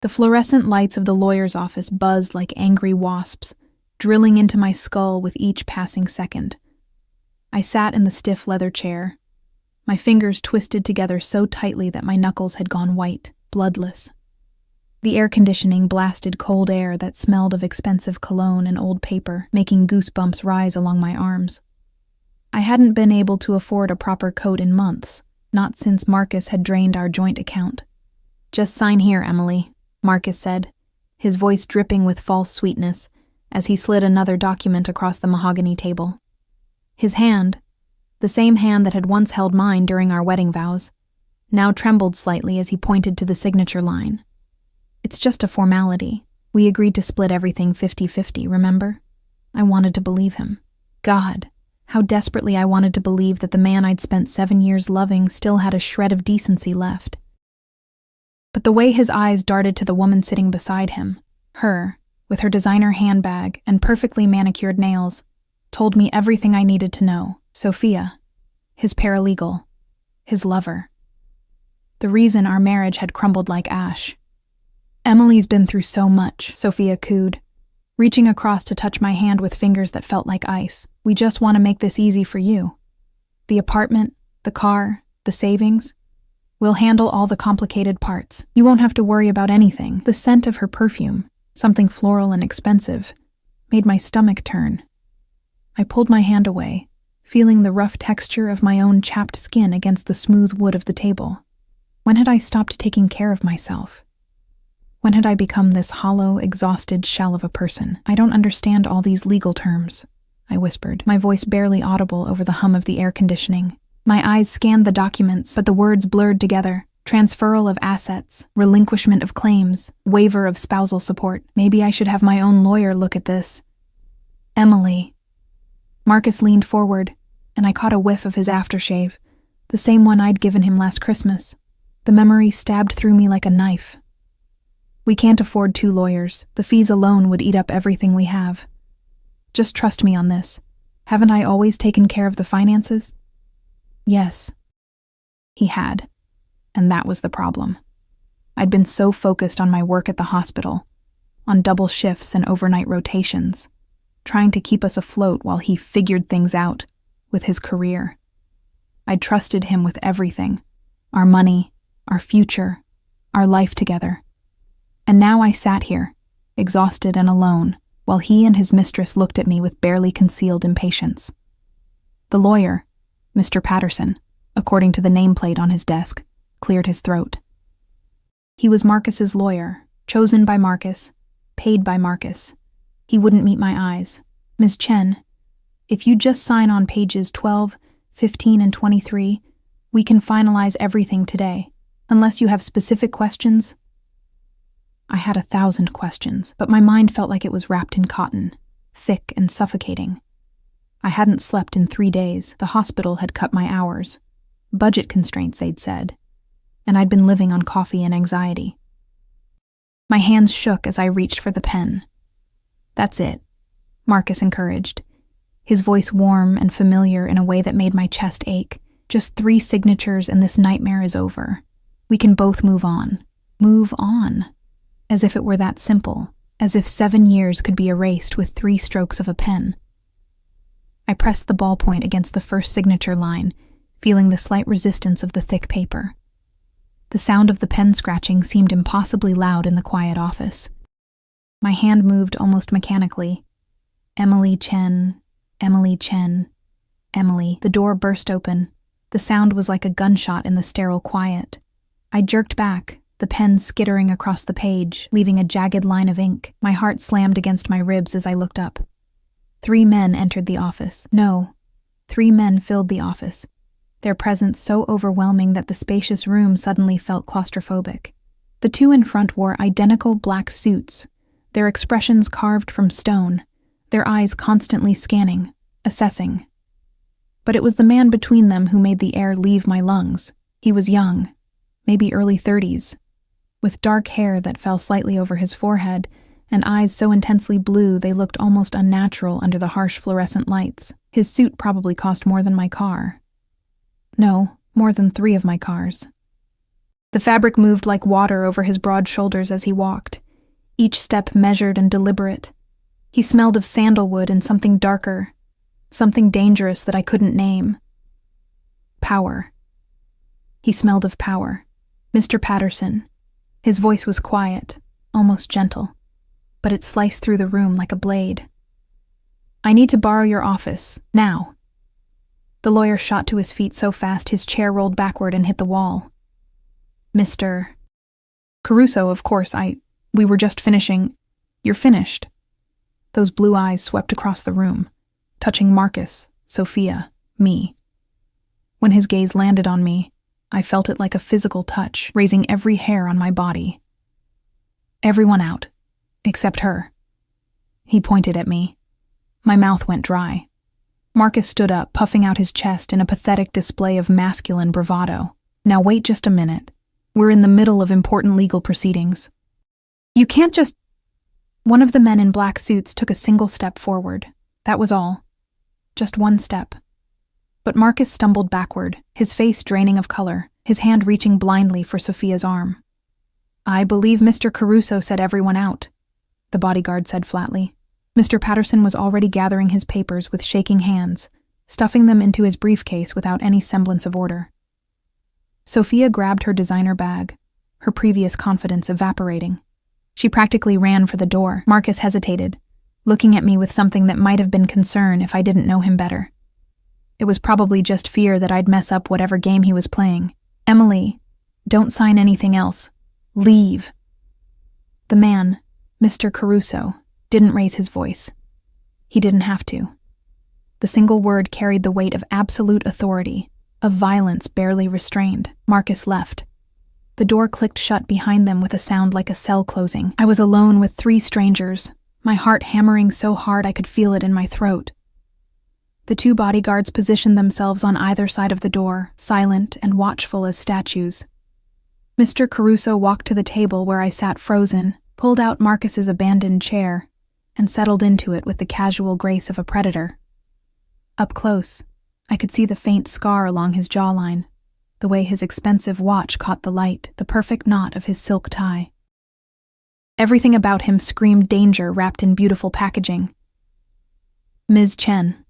The fluorescent lights of the lawyer's office buzzed like angry wasps, drilling into my skull with each passing second. I sat in the stiff leather chair, my fingers twisted together so tightly that my knuckles had gone white, bloodless. The air conditioning blasted cold air that smelled of expensive cologne and old paper, making goosebumps rise along my arms. I hadn't been able to afford a proper coat in months, not since Marcus had drained our joint account. "Just sign here, Emily," Marcus said, his voice dripping with false sweetness as he slid another document across the mahogany table. His hand, the same hand that had once held mine during our wedding vows, now trembled slightly as he pointed to the signature line. "It's just a formality. We agreed to split everything 50-50, remember?" I wanted to believe him. God, how desperately I wanted to believe that the man I'd spent 7 years loving still had a shred of decency left. But the way his eyes darted to the woman sitting beside him, her, with her designer handbag and perfectly manicured nails, told me everything I needed to know. Sophia, his paralegal, his lover. The reason our marriage had crumbled like ash. "Emily's been through so much," Sophia cooed, reaching across to touch my hand with fingers that felt like ice. "We just want to make this easy for you. The apartment, the car, the savings. We'll handle all the complicated parts. You won't have to worry about anything." The scent of her perfume, something floral and expensive, made my stomach turn. I pulled my hand away, feeling the rough texture of my own chapped skin against the smooth wood of the table. When had I stopped taking care of myself? When had I become this hollow, exhausted shell of a person? "I don't understand all these legal terms," I whispered, my voice barely audible over the hum of the air conditioning. My eyes scanned the documents, but the words blurred together. Transferal of assets, relinquishment of claims, waiver of spousal support. Maybe I should have my own lawyer look at this. "Emily." Marcus leaned forward, and I caught a whiff of his aftershave, the same one I'd given him last Christmas. The memory stabbed through me like a knife. "We can't afford 2 lawyers. The fees alone would eat up everything we have. Just trust me on this. Haven't I always taken care of the finances?" Yes. He had. And that was the problem. I'd been so focused on my work at the hospital, on double shifts and overnight rotations, trying to keep us afloat while he figured things out with his career. I'd trusted him with everything, our money, our future, our life together. And now I sat here, exhausted and alone, while he and his mistress looked at me with barely concealed impatience. The lawyer, Mr. Patterson, according to the nameplate on his desk, cleared his throat. He was Marcus's lawyer, chosen by Marcus, paid by Marcus. He wouldn't meet my eyes. "Ms. Chen, if you just sign on pages 12, 15, and 23, we can finalize everything today, unless you have specific questions." I had 1,000 questions, but my mind felt like it was wrapped in cotton, thick and suffocating. I hadn't slept in 3 days. The hospital had cut my hours. Budget constraints, they'd said. And I'd been living on coffee and anxiety. My hands shook as I reached for the pen. "That's it," Marcus encouraged, his voice warm and familiar in a way that made my chest ache. "Just 3 signatures and this nightmare is over. We can both move on." Move on. As if it were that simple. As if 7 years could be erased with 3 strokes of a pen. I pressed the ballpoint against the first signature line, feeling the slight resistance of the thick paper. The sound of the pen scratching seemed impossibly loud in the quiet office. My hand moved almost mechanically. Emily Chen, Emily Chen, Emily. The door burst open. The sound was like a gunshot in the sterile quiet. I jerked back, the pen skittering across the page, leaving a jagged line of ink. My heart slammed against my ribs as I looked up. 3 men entered the office. No, 3 men filled the office, their presence so overwhelming that the spacious room suddenly felt claustrophobic. The 2 in front wore identical black suits, their expressions carved from stone, their eyes constantly scanning, assessing. But it was the man between them who made the air leave my lungs. He was young, maybe early 30s, with dark hair that fell slightly over his forehead and eyes so intensely blue they looked almost unnatural under the harsh fluorescent lights. His suit probably cost more than my car. No, more than 3 of my cars. The fabric moved like water over his broad shoulders as he walked, each step measured and deliberate. He smelled of sandalwood and something darker, something dangerous that I couldn't name. Power. He smelled of power. Mr. Patterson. His voice was quiet, almost gentle, but it sliced through the room like a blade. I need to borrow your office, now. The lawyer shot to his feet so fast his chair rolled backward and hit the wall. Mr. Caruso, of course, we were just finishing. You're finished. Those blue eyes swept across the room, touching Marcus, Sophia, me. When his gaze landed on me, I felt it like a physical touch, raising every hair on my body. Everyone out, except her. He pointed at me. My mouth went dry. Marcus stood up, puffing out his chest in a pathetic display of masculine bravado. Now wait just a minute. We're in the middle of important legal proceedings. You can't just... One of the men in black suits took a single step forward. That was all. Just one step. But Marcus stumbled backward, his face draining of color, his hand reaching blindly for Sophia's arm. I believe Mr. Caruso said everyone out, the bodyguard said flatly. Mr. Patterson was already gathering his papers with shaking hands, stuffing them into his briefcase without any semblance of order. Sophia grabbed her designer bag, her previous confidence evaporating. She practically ran for the door. Marcus hesitated, looking at me with something that might have been concern if I didn't know him better. It was probably just fear that I'd mess up whatever game he was playing. Emily, don't sign anything else. Leave. The man, Mr. Caruso, didn't raise his voice. He didn't have to. The single word carried the weight of absolute authority, of violence barely restrained. Marcus left. The door clicked shut behind them with a sound like a cell closing. I was alone with 3 strangers, my heart hammering so hard I could feel it in my throat. The 2 bodyguards positioned themselves on either side of the door, silent and watchful as statues. Mr. Caruso walked to the table where I sat frozen, pulled out Marcus's abandoned chair, and settled into it with the casual grace of a predator. Up close, I could see the faint scar along his jawline, the way his expensive watch caught the light, the perfect knot of his silk tie. Everything about him screamed danger wrapped in beautiful packaging. Ms. Chen.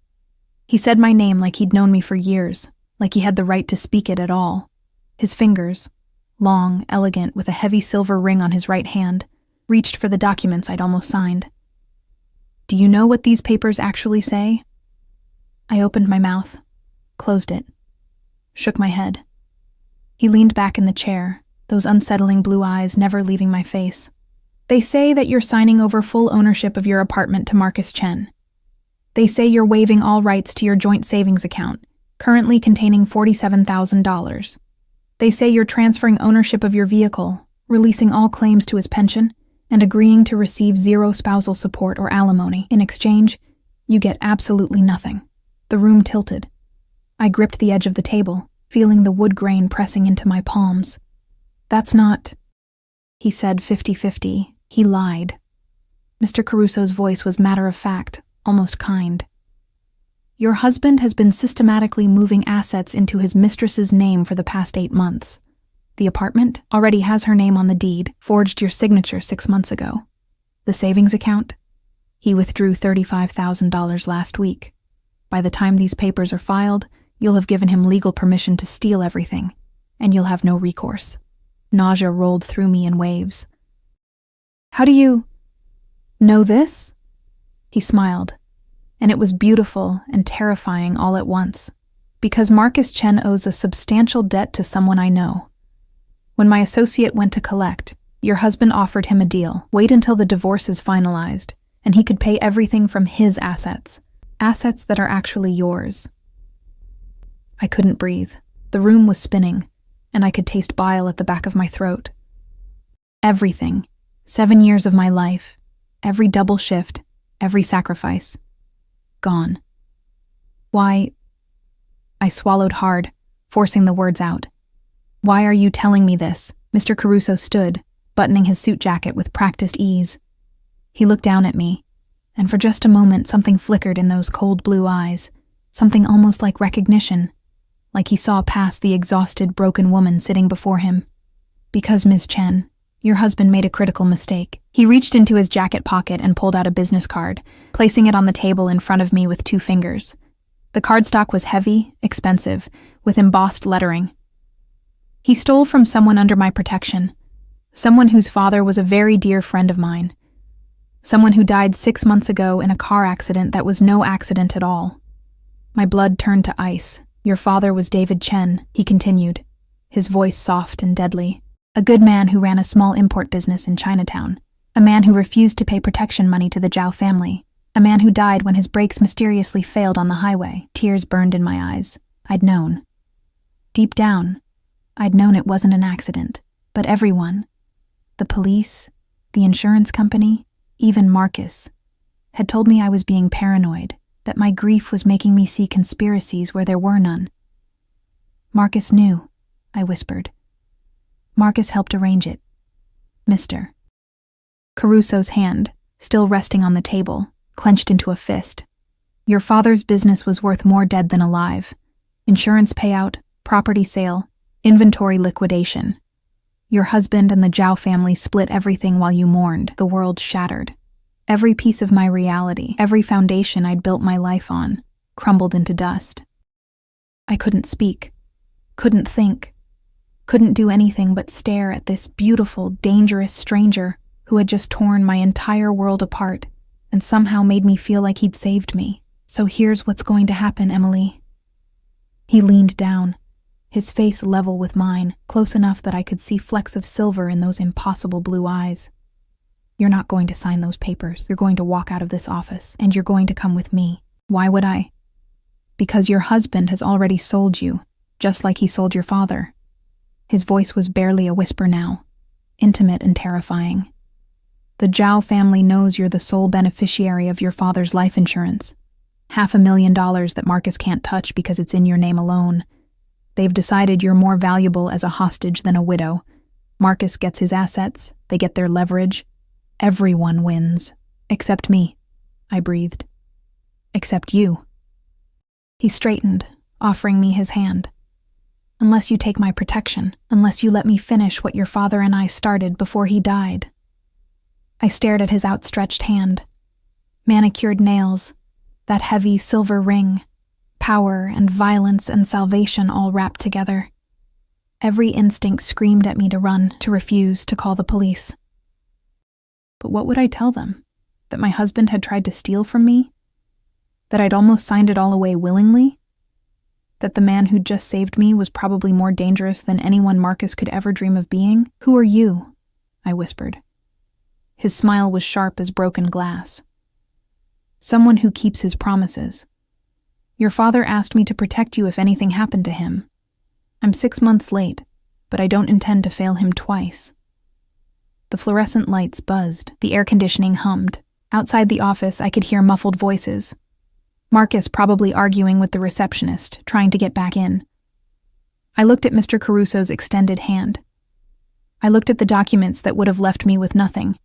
He said my name like he'd known me for years, like he had the right to speak it at all. His fingers, long, elegant, with a heavy silver ring on his right hand, reached for the documents I'd almost signed. Do you know what these papers actually say? I opened my mouth, closed it, shook my head. He leaned back in the chair, those unsettling blue eyes never leaving my face. They say that you're signing over full ownership of your apartment to Marcus Chen. They say you're waiving all rights to your joint savings account, currently containing $47,000. They say you're transferring ownership of your vehicle, releasing all claims to his pension, and agreeing to receive 0 spousal support or alimony. In exchange, you get absolutely nothing. The room tilted. I gripped the edge of the table, feeling the wood grain pressing into my palms. That's not... He said 50-50. He lied. Mr. Caruso's voice was matter-of-fact, almost kind. Your husband has been systematically moving assets into his mistress's name for the past 8 months. The apartment already has her name on the deed, forged your signature 6 months ago. The savings account? He withdrew $35,000 last week. By the time these papers are filed, you'll have given him legal permission to steal everything, and you'll have no recourse. Nausea rolled through me in waves. How do you know this? He smiled, and it was beautiful and terrifying all at once, because Marcus Chen owes a substantial debt to someone I know. When my associate went to collect, your husband offered him a deal. Wait until the divorce is finalized, and he could pay everything from his assets that are actually yours. I couldn't breathe. The room was spinning, and I could taste bile at the back of my throat. Everything. 7 years of my life. Every double shift. Every sacrifice. Gone. Why? I swallowed hard, forcing the words out. Why are you telling me this? Mr. Caruso stood, buttoning his suit jacket with practiced ease. He looked down at me, and for just a moment something flickered in those cold blue eyes, something almost like recognition, like he saw past the exhausted, broken woman sitting before him. Because, Ms. Chen, your husband made a critical mistake. He reached into his jacket pocket and pulled out a business card, placing it on the table in front of me with 2 fingers. The cardstock was heavy, expensive, with embossed lettering. He stole from someone under my protection, someone whose father was a very dear friend of mine, someone who died 6 months ago in a car accident that was no accident at all. My blood turned to ice. Your father was David Chen, he continued, his voice soft and deadly. A good man who ran a small import business in Chinatown. A man who refused to pay protection money to the Zhao family. A man who died when his brakes mysteriously failed on the highway. Tears burned in my eyes. I'd known. Deep down, I'd known it wasn't an accident. But everyone, the police, the insurance company, even Marcus, had told me I was being paranoid, that my grief was making me see conspiracies where there were none. Marcus knew, I whispered. Marcus helped arrange it. Mr. Caruso's hand, still resting on the table, clenched into a fist. Your father's business was worth more dead than alive. Insurance payout, property sale, inventory liquidation. Your husband and the Zhao family split everything while you mourned. The world shattered. Every piece of my reality, every foundation I'd built my life on, crumbled into dust. I couldn't speak, couldn't think, couldn't do anything but stare at this beautiful, dangerous stranger who had just torn my entire world apart and somehow made me feel like he'd saved me. So here's what's going to happen, Emily. He leaned down, his face level with mine, close enough that I could see flecks of silver in those impossible blue eyes. You're not going to sign those papers. You're going to walk out of this office, and you're going to come with me. Why would I? Because your husband has already sold you, just like he sold your father. His voice was barely a whisper now, intimate and terrifying. The Zhao family knows you're the sole beneficiary of your father's life insurance. $500,000 that Marcus can't touch because it's in your name alone. They've decided you're more valuable as a hostage than a widow. Marcus gets his assets, they get their leverage. Everyone wins. Except me, I breathed. Except you. He straightened, offering me his hand. Unless you take my protection, unless you let me finish what your father and I started before he died. I stared at his outstretched hand. Manicured nails, that heavy silver ring, power and violence and salvation all wrapped together. Every instinct screamed at me to run, to refuse, to call the police. But what would I tell them? That my husband had tried to steal from me? That I'd almost signed it all away willingly? That the man who'd just saved me was probably more dangerous than anyone Marcus could ever dream of being? Who are you? I whispered. His smile was sharp as broken glass. Someone who keeps his promises. Your father asked me to protect you if anything happened to him. I'm 6 months late, but I don't intend to fail him twice. The fluorescent lights buzzed, the air conditioning hummed. Outside the office, I could hear muffled voices. Marcus probably arguing with the receptionist, trying to get back in. I looked at Mr. Caruso's extended hand. I looked at the documents that would have left me with nothing.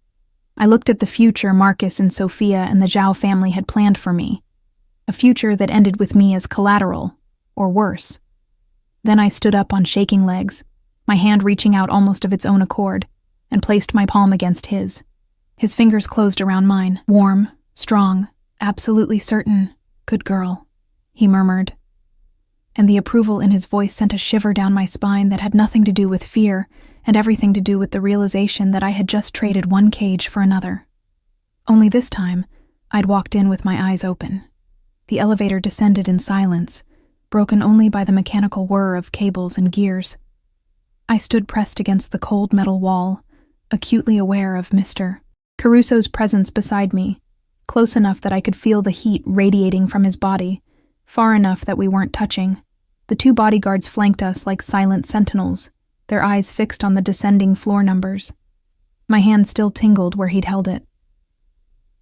I looked at the future Marcus and Sophia and the Zhao family had planned for me. A future that ended with me as collateral, or worse. Then I stood up on shaking legs, my hand reaching out almost of its own accord, and placed my palm against his. His fingers closed around mine, warm, strong, absolutely certain. Good girl, he murmured. And the approval in his voice sent a shiver down my spine that had nothing to do with fear and everything to do with the realization that I had just traded one cage for another. Only this time, I'd walked in with my eyes open. The elevator descended in silence, broken only by the mechanical whir of cables and gears. I stood pressed against the cold metal wall, acutely aware of Mr. Caruso's presence beside me, close enough that I could feel the heat radiating from his body, far enough that we weren't touching. The 2 bodyguards flanked us like silent sentinels, their eyes fixed on the descending floor numbers. My hand still tingled where he'd held it.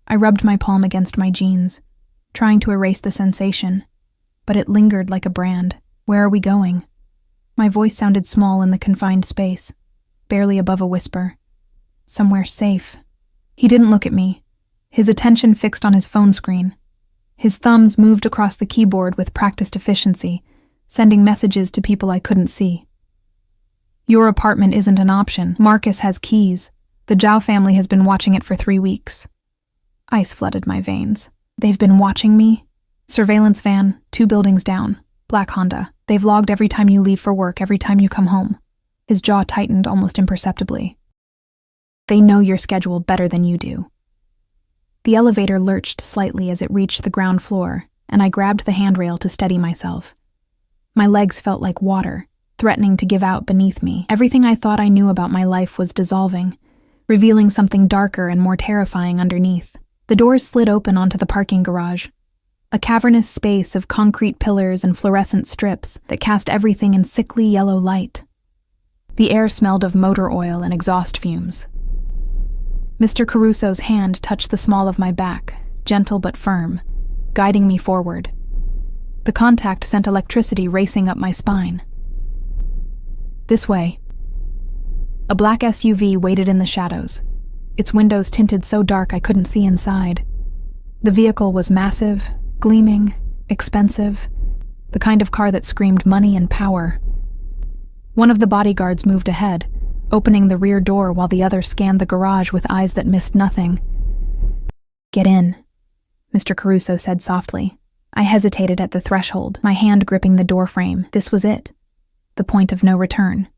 I rubbed my palm against my jeans, trying to erase the sensation, but it lingered like a brand. Where are we going? My voice sounded small in the confined space, barely above a whisper. Somewhere safe. He didn't look at me, his attention fixed on his phone screen. His thumbs moved across the keyboard with practiced efficiency, sending messages to people I couldn't see. Your apartment isn't an option. Marcus has keys. The Zhao family has been watching it for 3 weeks. Ice flooded my veins. They've been watching me? Surveillance van, 2 buildings down. Black Honda. They've logged every time you leave for work, every time you come home. His jaw tightened almost imperceptibly. They know your schedule better than you do. The elevator lurched slightly as it reached the ground floor, and I grabbed the handrail to steady myself. My legs felt like water, threatening to give out beneath me. Everything I thought I knew about my life was dissolving, revealing something darker and more terrifying underneath. The doors slid open onto the parking garage, a cavernous space of concrete pillars and fluorescent strips that cast everything in sickly yellow light. The air smelled of motor oil and exhaust fumes. Mr. Caruso's hand touched the small of my back, gentle but firm, guiding me forward. The contact sent electricity racing up my spine. This way. A black SUV waited in the shadows, its windows tinted so dark I couldn't see inside. The vehicle was massive, gleaming, expensive, the kind of car that screamed money and power. One of the bodyguards moved ahead, opening the rear door while the other scanned the garage with eyes that missed nothing. "Get in," Mr. Caruso said softly. I hesitated at the threshold, my hand gripping the door frame. This was it, the point of no return.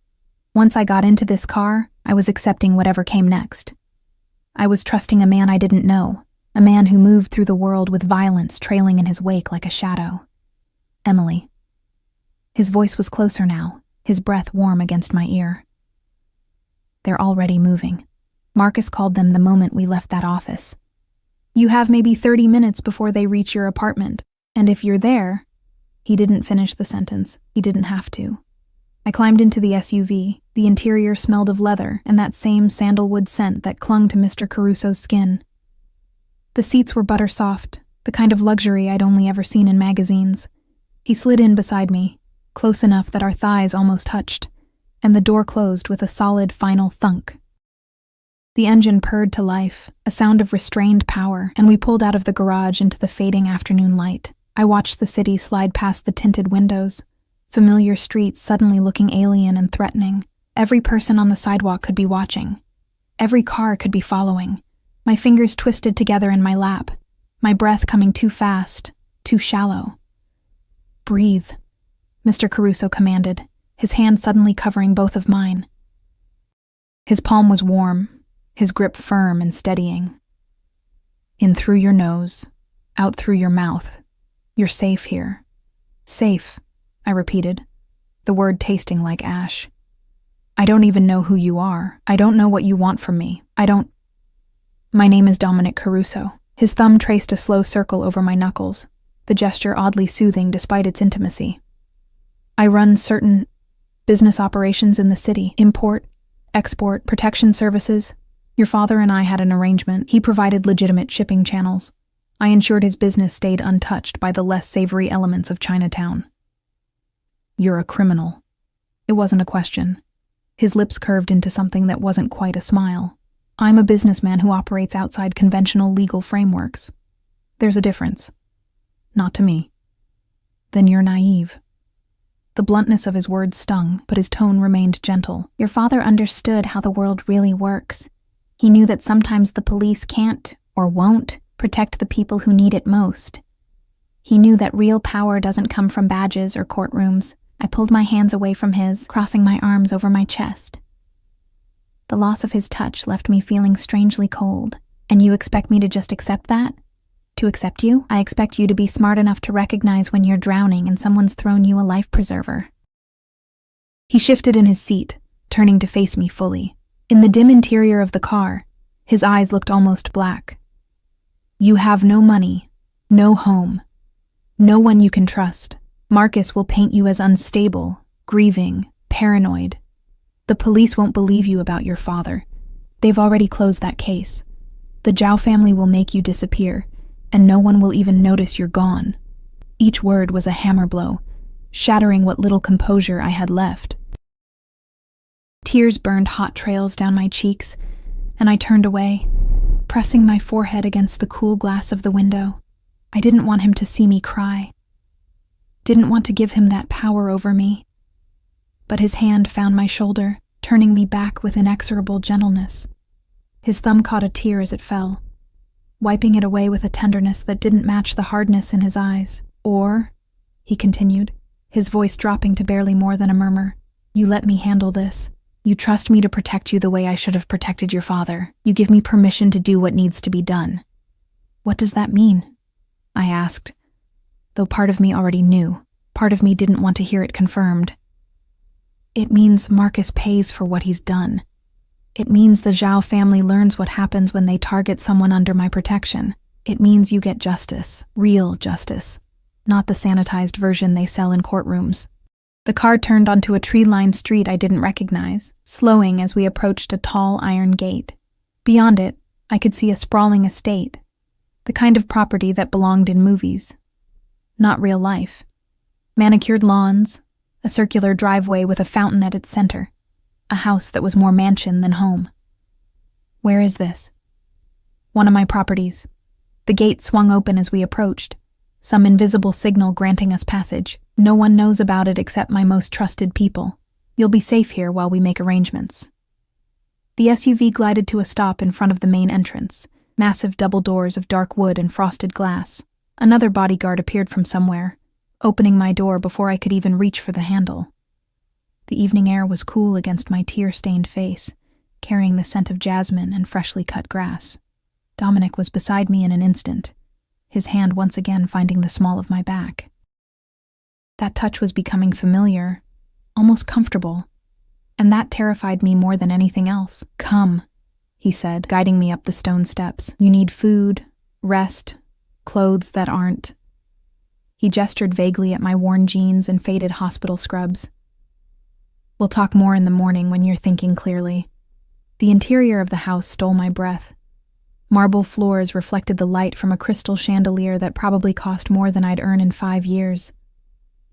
Once I got into this car, I was accepting whatever came next. I was trusting a man I didn't know, a man who moved through the world with violence trailing in his wake like a shadow. Emily. His voice was closer now, his breath warm against my ear. They're already moving. Marcus called them the moment we left that office. You have maybe 30 minutes before they reach your apartment, and if you're there... He didn't finish the sentence. He didn't have to. I climbed into the SUV. The interior smelled of leather and that same sandalwood scent that clung to Mr. Caruso's skin. The seats were butter soft, the kind of luxury I'd only ever seen in magazines. He slid in beside me, close enough that our thighs almost touched, and the door closed with a solid final thunk. The engine purred to life, a sound of restrained power, and we pulled out of the garage into the fading afternoon light. I watched the city slide past the tinted windows, familiar streets suddenly looking alien and threatening. Every person on the sidewalk could be watching. Every car could be following. My fingers twisted together in my lap, my breath coming too fast, too shallow. Breathe, Mr. Caruso commanded, his hand suddenly covering both of mine. His palm was warm, his grip firm and steadying. In through your nose, out through your mouth. You're safe here. Safe, I repeated, the word tasting like ash. I don't even know who you are. I don't know what you want from me. My name is Dominic Caruso. His thumb traced a slow circle over my knuckles, the gesture oddly soothing despite its intimacy. I run certain business operations in the city, import, export, protection services. Your father and I had an arrangement. He provided legitimate shipping channels. I ensured his business stayed untouched by the less savory elements of Chinatown. You're a criminal. It wasn't a question. His lips curved into something that wasn't quite a smile. I'm a businessman who operates outside conventional legal frameworks. There's a difference. Not to me. Then you're naive. The bluntness of his words stung, but his tone remained gentle. Your father understood how the world really works. He knew that sometimes the police can't, or won't, protect the people who need it most. He knew that real power doesn't come from badges or courtrooms. I pulled my hands away from his, crossing my arms over my chest. The loss of his touch left me feeling strangely cold. And you expect me to just accept that? To accept you? I expect you to be smart enough to recognize when you're drowning and someone's thrown you a life preserver. He shifted in his seat, turning to face me fully. In the dim interior of the car, his eyes looked almost black. You have no money, no home, no one you can trust. Marcus will paint you as unstable, grieving, paranoid. The police won't believe you about your father. They've already closed that case. The Zhao family will make you disappear, and no one will even notice you're gone. Each word was a hammer blow, shattering what little composure I had left. Tears burned hot trails down my cheeks, and I turned away, pressing my forehead against the cool glass of the window. I didn't want him to see me cry. Didn't want to give him that power over me. but his hand found my shoulder, turning me back with inexorable gentleness. His thumb caught a tear as it fell, wiping it away with a tenderness that didn't match the hardness in his eyes. "Or," he continued, his voice dropping to barely more than a murmur, "you let me handle this. You trust me to protect you the way I should have protected your father. You give me permission to do what needs to be done." "What does that mean?" I asked, though part of me already knew. Part of me didn't want to hear it confirmed. "It means Marcus pays for what he's done. It means the Zhao family learns what happens when they target someone under my protection. It means you get justice, real justice, not the sanitized version they sell in courtrooms." The car turned onto a tree-lined street I didn't recognize, slowing as we approached a tall iron gate. Beyond it, I could see a sprawling estate, the kind of property that belonged in movies. Not real life. Manicured lawns, a circular driveway with a fountain at its center, a house that was more mansion than home. "Where is this?" "One of my properties." The gate swung open as we approached, some invisible signal granting us passage. "No one knows about it except my most trusted people. You'll be safe here while we make arrangements." The SUV glided to a stop in front of the main entrance, massive double doors of dark wood and frosted glass. Another bodyguard appeared from somewhere, opening my door before I could even reach for the handle. The evening air was cool against my tear-stained face, carrying the scent of jasmine and freshly cut grass. Dominic was beside me in an instant, his hand once again finding the small of my back. That touch was becoming familiar, almost comfortable, and that terrified me more than anything else. "Come," he said, guiding me up the stone steps. "You need food, rest, clothes that aren't..." He gestured vaguely at my worn jeans and faded hospital scrubs. "We'll talk more in the morning when you're thinking clearly." The interior of the house stole my breath. Marble floors reflected the light from a crystal chandelier that probably cost more than I'd earn in 5 years.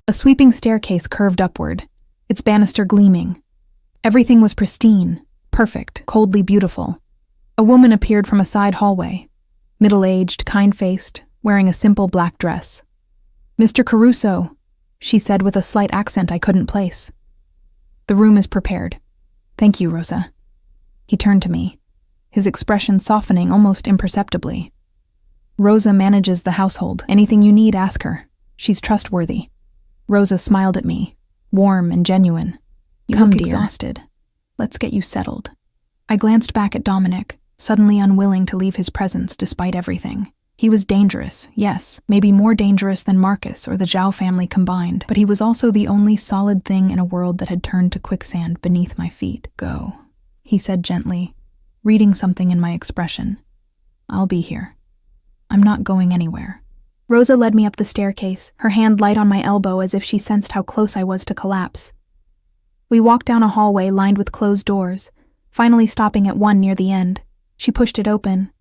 A sweeping staircase curved upward, its banister gleaming. Everything was pristine, perfect, coldly beautiful. A woman appeared from a side hallway, middle-aged, kind-faced, wearing a simple black dress. "Mr. Caruso," she said with a slight accent I couldn't place. "The room is prepared." "Thank you, Rosa." He turned to me, his expression softening almost imperceptibly. "Rosa manages the household. Anything you need, ask her. She's trustworthy." Rosa smiled at me, warm and genuine. "You look exhausted. Let's get you settled." I glanced back at Dominic, suddenly unwilling to leave his presence despite everything. He was dangerous, yes, maybe more dangerous than Marcus or the Zhao family combined, but he was also the only solid thing in a world that had turned to quicksand beneath my feet. "Go," he said gently, reading something in my expression. "I'll be here. I'm not going anywhere." Rosa led me up the staircase, her hand light on my elbow as if she sensed how close I was to collapse. We walked down a hallway lined with closed doors, finally stopping at one near the end. She pushed it open,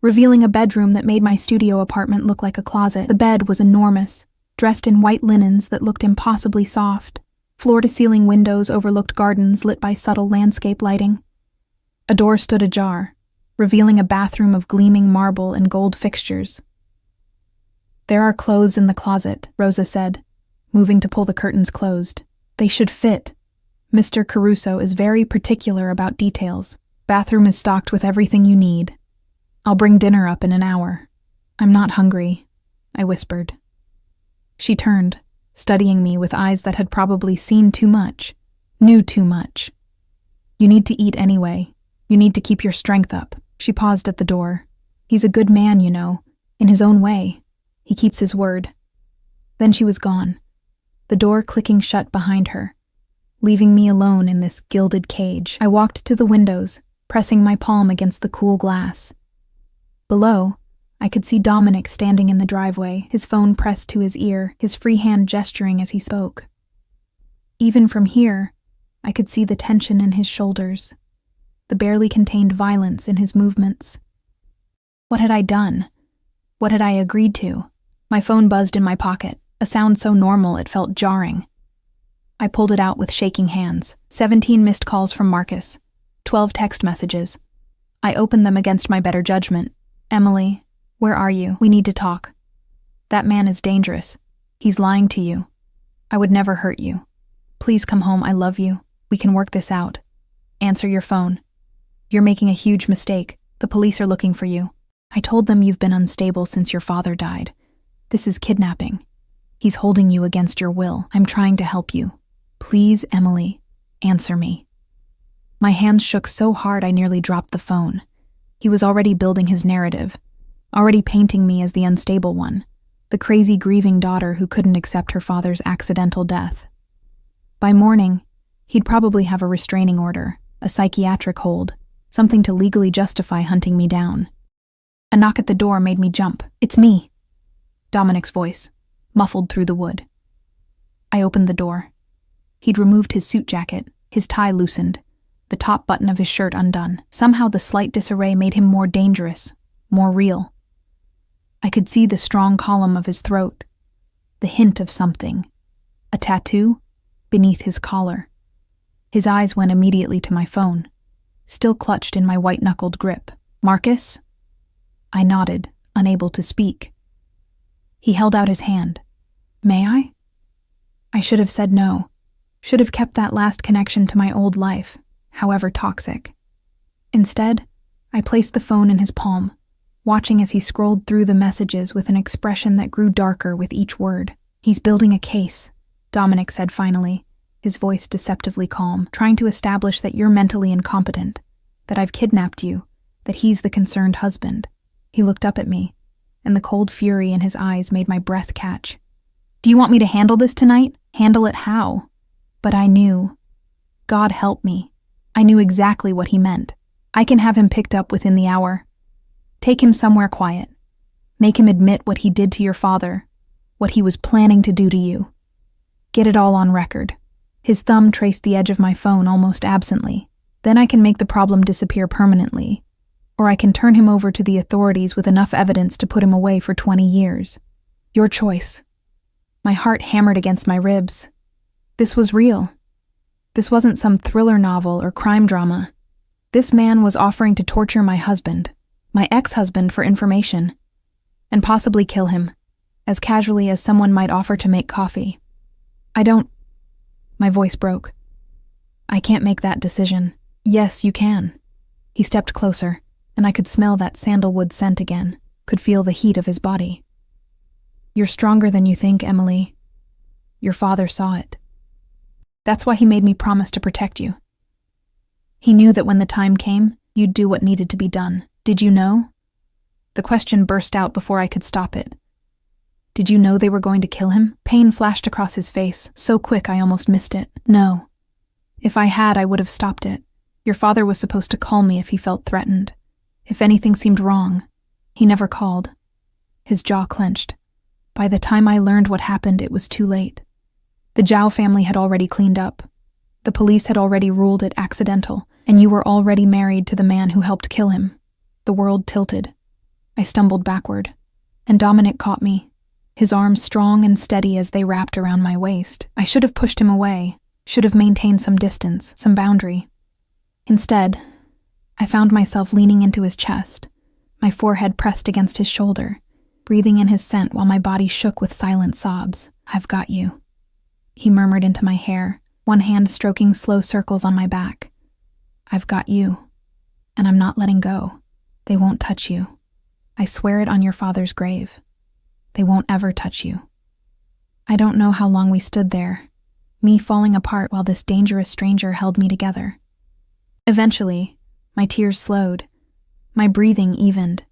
revealing a bedroom that made my studio apartment look like a closet. The bed was enormous, dressed in white linens that looked impossibly soft. Floor-to-ceiling windows overlooked gardens lit by subtle landscape lighting. A door stood ajar, revealing a bathroom of gleaming marble and gold fixtures. "There are clothes in the closet," Rosa said, moving to pull the curtains closed. "They should fit. Mr. Caruso is very particular about details. Bathroom is stocked with everything you need. I'll bring dinner up in an hour." "I'm not hungry," I whispered. She turned, studying me with eyes that had probably seen too much, knew too much. "You need to eat anyway. You need to keep your strength up." She paused at the door. "He's a good man, you know, in his own way. He keeps his word." Then she was gone, the door clicking shut behind her, leaving me alone in this gilded cage. I walked to the windows, pressing my palm against the cool glass. Below, I could see Dominic standing in the driveway, his phone pressed to his ear, his free hand gesturing as he spoke. Even from here, I could see the tension in his shoulders, the barely contained violence in his movements. What had I done? What had I agreed to? My phone buzzed in my pocket, a sound so normal it felt jarring. I pulled it out with shaking hands. 17 missed calls from Marcus, 12 text messages. I opened them against my better judgment. "Emily, where are you? We need to talk. That man is dangerous. He's lying to you. I would never hurt you." Please come home, I love you. We can work this out. Answer your phone. You're making a huge mistake. The police are looking for you. I told them you've been unstable since your father died. This is kidnapping. He's holding you against your will. I'm trying to help you. Please, Emily, answer me. My hands shook so hard I nearly dropped the phone. He was already building his narrative, already painting me as the unstable one, the crazy grieving daughter who couldn't accept her father's accidental death. By morning, he'd probably have a restraining order, a psychiatric hold, something to legally justify hunting me down. A knock at the door made me jump. It's me. Dominic's voice, muffled through the wood. I opened the door. He'd removed his suit jacket, his tie loosened, the top button of his shirt undone. Somehow the slight disarray made him more dangerous, more real. I could see the strong column of his throat, the hint of something, a tattoo beneath his collar. His eyes went immediately to my phone, still clutched in my white-knuckled grip. Marcus? I nodded, unable to speak. He held out his hand. May I? I should have said no. Should have kept that last connection to my old life, however toxic. Instead, I placed the phone in his palm, watching as he scrolled through the messages with an expression that grew darker with each word. He's building a case, Dominic said finally, his voice deceptively calm, trying to establish that you're mentally incompetent, that I've kidnapped you, that he's the concerned husband. He looked up at me, and the cold fury in his eyes made my breath catch. Do you want me to handle this tonight? Handle it how? But I knew. God help me. I knew exactly what he meant. I can have him picked up within the hour. Take him somewhere quiet. Make him admit what he did to your father, what he was planning to do to you. Get it all on record. His thumb traced the edge of my phone almost absently. Then I can make the problem disappear permanently, or I can turn him over to the authorities with enough evidence to put him away for 20 years. Your choice. My heart hammered against my ribs. This was real. This wasn't some thriller novel or crime drama. This man was offering to torture my husband, my ex-husband, for information, and possibly kill him, as casually as someone might offer to make coffee. My voice broke. I can't make that decision. Yes, you can. He stepped closer, and I could smell that sandalwood scent again, could feel the heat of his body. You're stronger than you think, Emily. Your father saw it. That's why he made me promise to protect you. He knew that when the time came, you'd do what needed to be done. Did you know? The question burst out before I could stop it. Did you know they were going to kill him? Pain flashed across his face, so quick I almost missed it. No. If I had, I would have stopped it. Your father was supposed to call me if he felt threatened. If anything seemed wrong. He never called. His jaw clenched. By the time I learned what happened, it was too late. The Zhao family had already cleaned up. The police had already ruled it accidental, and you were already married to the man who helped kill him. The world tilted. I stumbled backward, and Dominic caught me, his arms strong and steady as they wrapped around my waist. I should have pushed him away, should have maintained some distance, some boundary. Instead, I found myself leaning into his chest, my forehead pressed against his shoulder, breathing in his scent while my body shook with silent sobs. I've got you. He murmured into my hair, one hand stroking slow circles on my back. I've got you, and I'm not letting go. They won't touch you. I swear it on your father's grave. They won't ever touch you. I don't know how long we stood there, me falling apart while this dangerous stranger held me together. Eventually, my tears slowed, my breathing evened.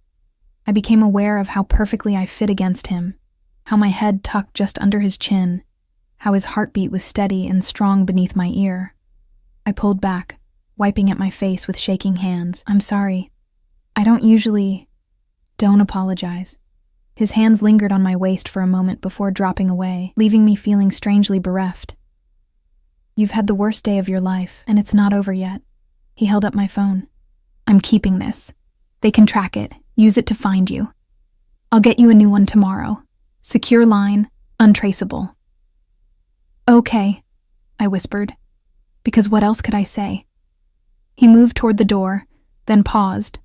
I became aware of how perfectly I fit against him, how my head tucked just under his chin, how his heartbeat was steady and strong beneath my ear. I pulled back, wiping at my face with shaking hands. I'm sorry. I don't usually... Don't apologize. His hands lingered on my waist for a moment before dropping away, leaving me feeling strangely bereft. You've had the worst day of your life, and it's not over yet. He held up my phone. I'm keeping this. They can track it, use it to find you. I'll get you a new one tomorrow. Secure line, untraceable. Okay, I whispered, because what else could I say? He moved toward the door, then paused,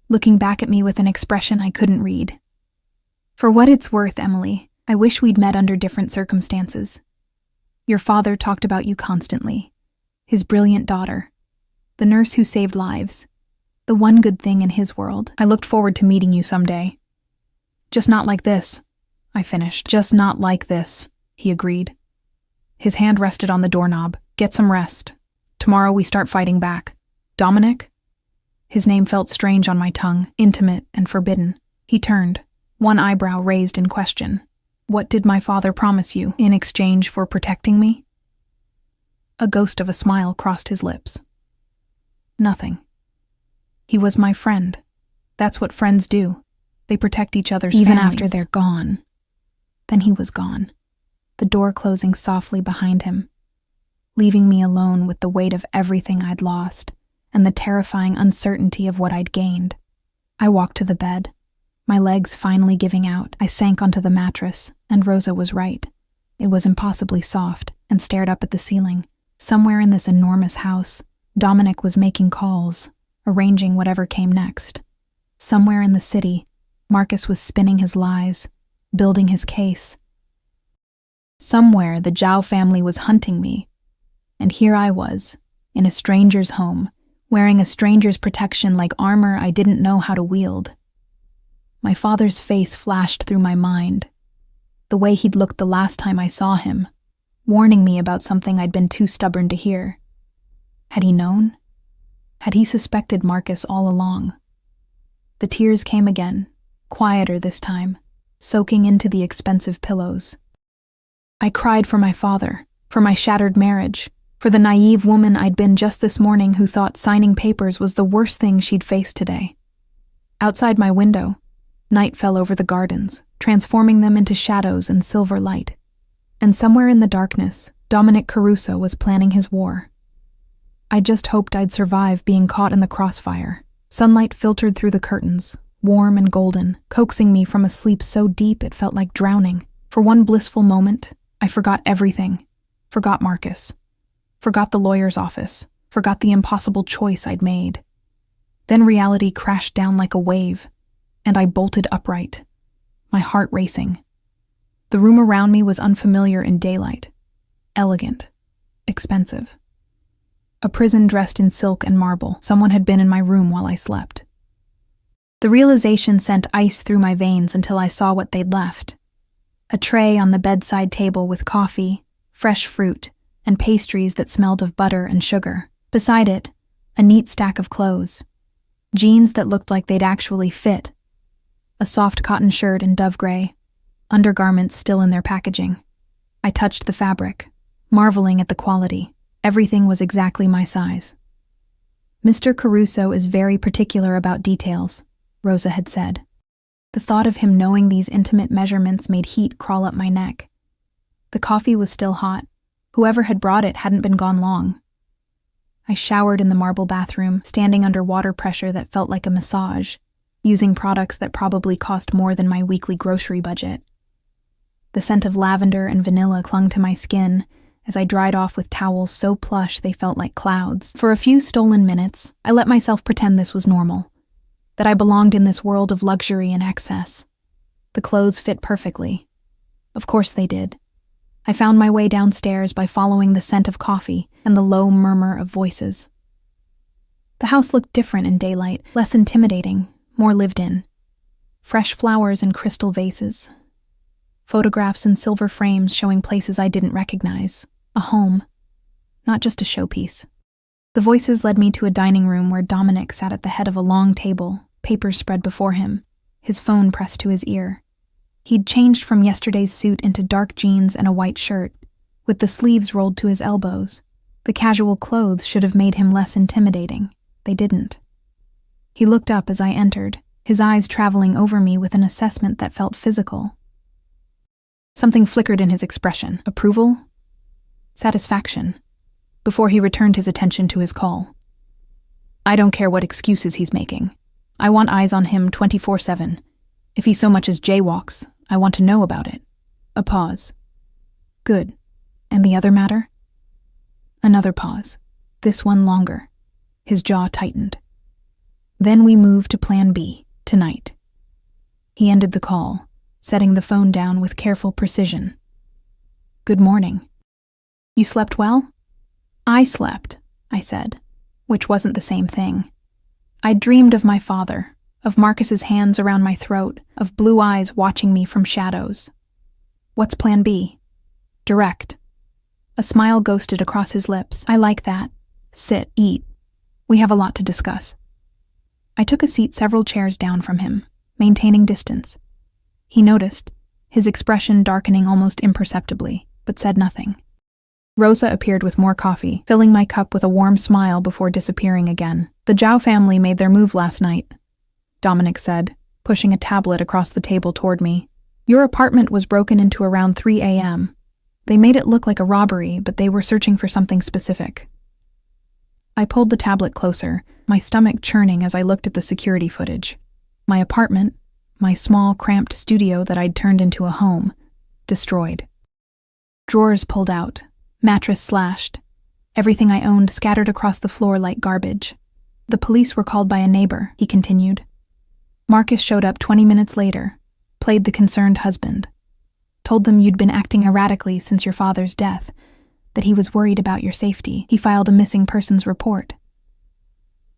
looking back at me with an expression I couldn't read. For what it's worth, Emily, I wish we'd met under different circumstances. Your father talked about you constantly. His brilliant daughter. The nurse who saved lives. The one good thing in his world. I looked forward to meeting you someday. Just not like this, I finished. Just not like this, he agreed. His hand rested on the doorknob. Get some rest. Tomorrow we start fighting back. Dominic? His name felt strange on my tongue, intimate and forbidden. He turned, one eyebrow raised in question. What did my father promise you in exchange for protecting me? A ghost of a smile crossed his lips. Nothing. He was my friend. That's what friends do. They protect each other's families. Even after they're gone. Then he was gone, the door closing softly behind him, leaving me alone with the weight of everything I'd lost and the terrifying uncertainty of what I'd gained. I walked to the bed, my legs finally giving out. I sank onto the mattress, and Rosa was right. It was impossibly soft, and stared up at the ceiling. Somewhere in this enormous house, Dominic was making calls, arranging whatever came next. Somewhere in the city, Marcus was spinning his lies, building his case. Somewhere the Zhao family was hunting me, and here I was, in a stranger's home, wearing a stranger's protection like armor I didn't know how to wield. My father's face flashed through my mind, the way he'd looked the last time I saw him, warning me about something I'd been too stubborn to hear. Had he known? Had he suspected Marcus all along? The tears came again, quieter this time, soaking into the expensive pillows. I cried for my father, for my shattered marriage, for the naive woman I'd been just this morning who thought signing papers was the worst thing she'd face today. Outside my window, night fell over the gardens, transforming them into shadows and silver light. And somewhere in the darkness, Dominic Caruso was planning his war. I just hoped I'd survive being caught in the crossfire. Sunlight filtered through the curtains, warm and golden, coaxing me from a sleep so deep it felt like drowning. For one blissful moment, I forgot everything. Forgot Marcus. Forgot the lawyer's office. Forgot the impossible choice I'd made. Then reality crashed down like a wave, and I bolted upright, my heart racing. The room around me was unfamiliar in daylight. Elegant. Expensive. A prison dressed in silk and marble. Someone had been in my room while I slept. The realization sent ice through my veins until I saw what they'd left. A tray on the bedside table with coffee, fresh fruit, and pastries that smelled of butter and sugar. Beside it, a neat stack of clothes. Jeans that looked like they'd actually fit. A soft cotton shirt in dove gray. Undergarments still in their packaging. I touched the fabric, marveling at the quality. Everything was exactly my size. Mr. Caruso is very particular about details, Rosa had said. The thought of him knowing these intimate measurements made heat crawl up my neck. The coffee was still hot. Whoever had brought it hadn't been gone long. I showered in the marble bathroom, standing under water pressure that felt like a massage, using products that probably cost more than my weekly grocery budget. The scent of lavender and vanilla clung to my skin as I dried off with towels so plush they felt like clouds. For a few stolen minutes, I let myself pretend this was normal, that I belonged in this world of luxury and excess. The clothes fit perfectly. Of course they did. I found my way downstairs by following the scent of coffee and the low murmur of voices. The house looked different in daylight, less intimidating, more lived in. Fresh flowers in crystal vases. Photographs in silver frames showing places I didn't recognize. A home, not just a showpiece. The voices led me to a dining room where Dominic sat at the head of a long table, papers spread before him, his phone pressed to his ear. He'd changed from yesterday's suit into dark jeans and a white shirt, with the sleeves rolled to his elbows. The casual clothes should have made him less intimidating. They didn't. He looked up as I entered, his eyes traveling over me with an assessment that felt physical. Something flickered in his expression. Approval? Satisfaction. Before he returned his attention to his call. I don't care what excuses he's making. I want eyes on him 24/7. If he so much as jaywalks, I want to know about it. A pause. Good. And the other matter? Another pause. This one longer. His jaw tightened. Then we moved to plan B, tonight. He ended the call, setting the phone down with careful precision. Good morning. You slept well? I slept, I said, which wasn't the same thing. I dreamed of my father, of Marcus's hands around my throat, of blue eyes watching me from shadows. What's plan B? Direct. A smile ghosted across his lips. I like that. Sit, eat. We have a lot to discuss. I took a seat several chairs down from him, maintaining distance. He noticed, his expression darkening almost imperceptibly, but said nothing. Rosa appeared with more coffee, filling my cup with a warm smile before disappearing again. The Zhao family made their move last night, Dominic said, pushing a tablet across the table toward me. Your apartment was broken into around 3 a.m. They made it look like a robbery, but they were searching for something specific. I pulled the tablet closer, my stomach churning as I looked at the security footage. My apartment, my small, cramped studio that I'd turned into a home, destroyed. Drawers pulled out, mattress slashed, everything I owned scattered across the floor like garbage. The police were called by a neighbor, he continued. Marcus showed up 20 minutes later, played the concerned husband, told them you'd been acting erratically since your father's death, that he was worried about your safety. He filed a missing persons report.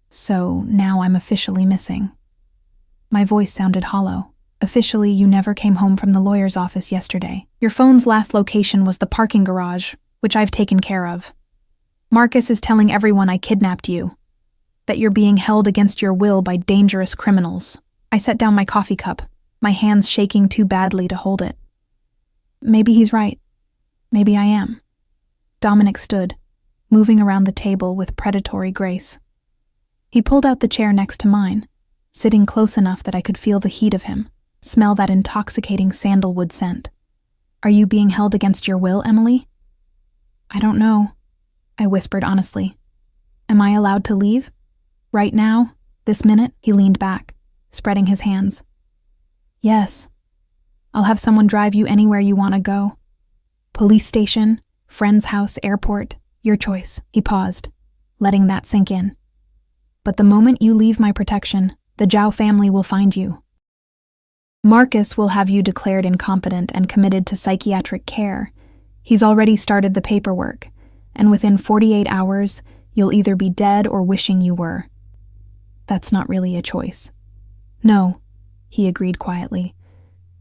So now I'm officially missing. My voice sounded hollow. Officially, you never came home from the lawyer's office yesterday. Your phone's last location was the parking garage, which I've taken care of. Marcus is telling everyone I kidnapped you, that you're being held against your will by dangerous criminals. I set down my coffee cup, my hands shaking too badly to hold it. Maybe he's right. Maybe I am. Dominic stood, moving around the table with predatory grace. He pulled out the chair next to mine, sitting close enough that I could feel the heat of him, smell that intoxicating sandalwood scent. Are you being held against your will, Emily? I don't know, I whispered honestly. Am I allowed to leave? Right now? This minute? He leaned back, spreading his hands. Yes. I'll have someone drive you anywhere you want to go. Police station, friend's house, airport, your choice. He paused, letting that sink in. But the moment you leave my protection, the Zhao family will find you. Marcus will have you declared incompetent and committed to psychiatric care. He's already started the paperwork, and within 48 hours, you'll either be dead or wishing you were. That's not really a choice. No, he agreed quietly.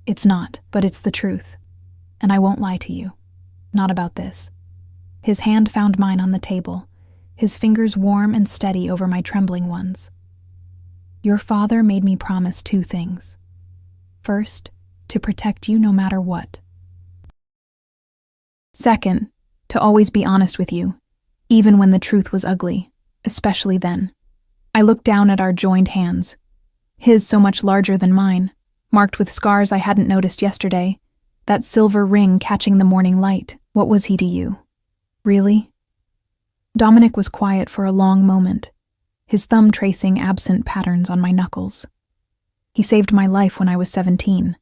It's not, but it's the truth. And I won't lie to you. Not about this. His hand found mine on the table, his fingers warm and steady over my trembling ones. Your father made me promise 2 things. First, to protect you no matter what. Second, to always be honest with you, even when the truth was ugly, especially then. I looked down at our joined hands, his so much larger than mine, marked with scars I hadn't noticed yesterday, that silver ring catching the morning light. What was he to you? Really? Dominic was quiet for a long moment, his thumb tracing absent patterns on my knuckles. He saved my life when I was 17.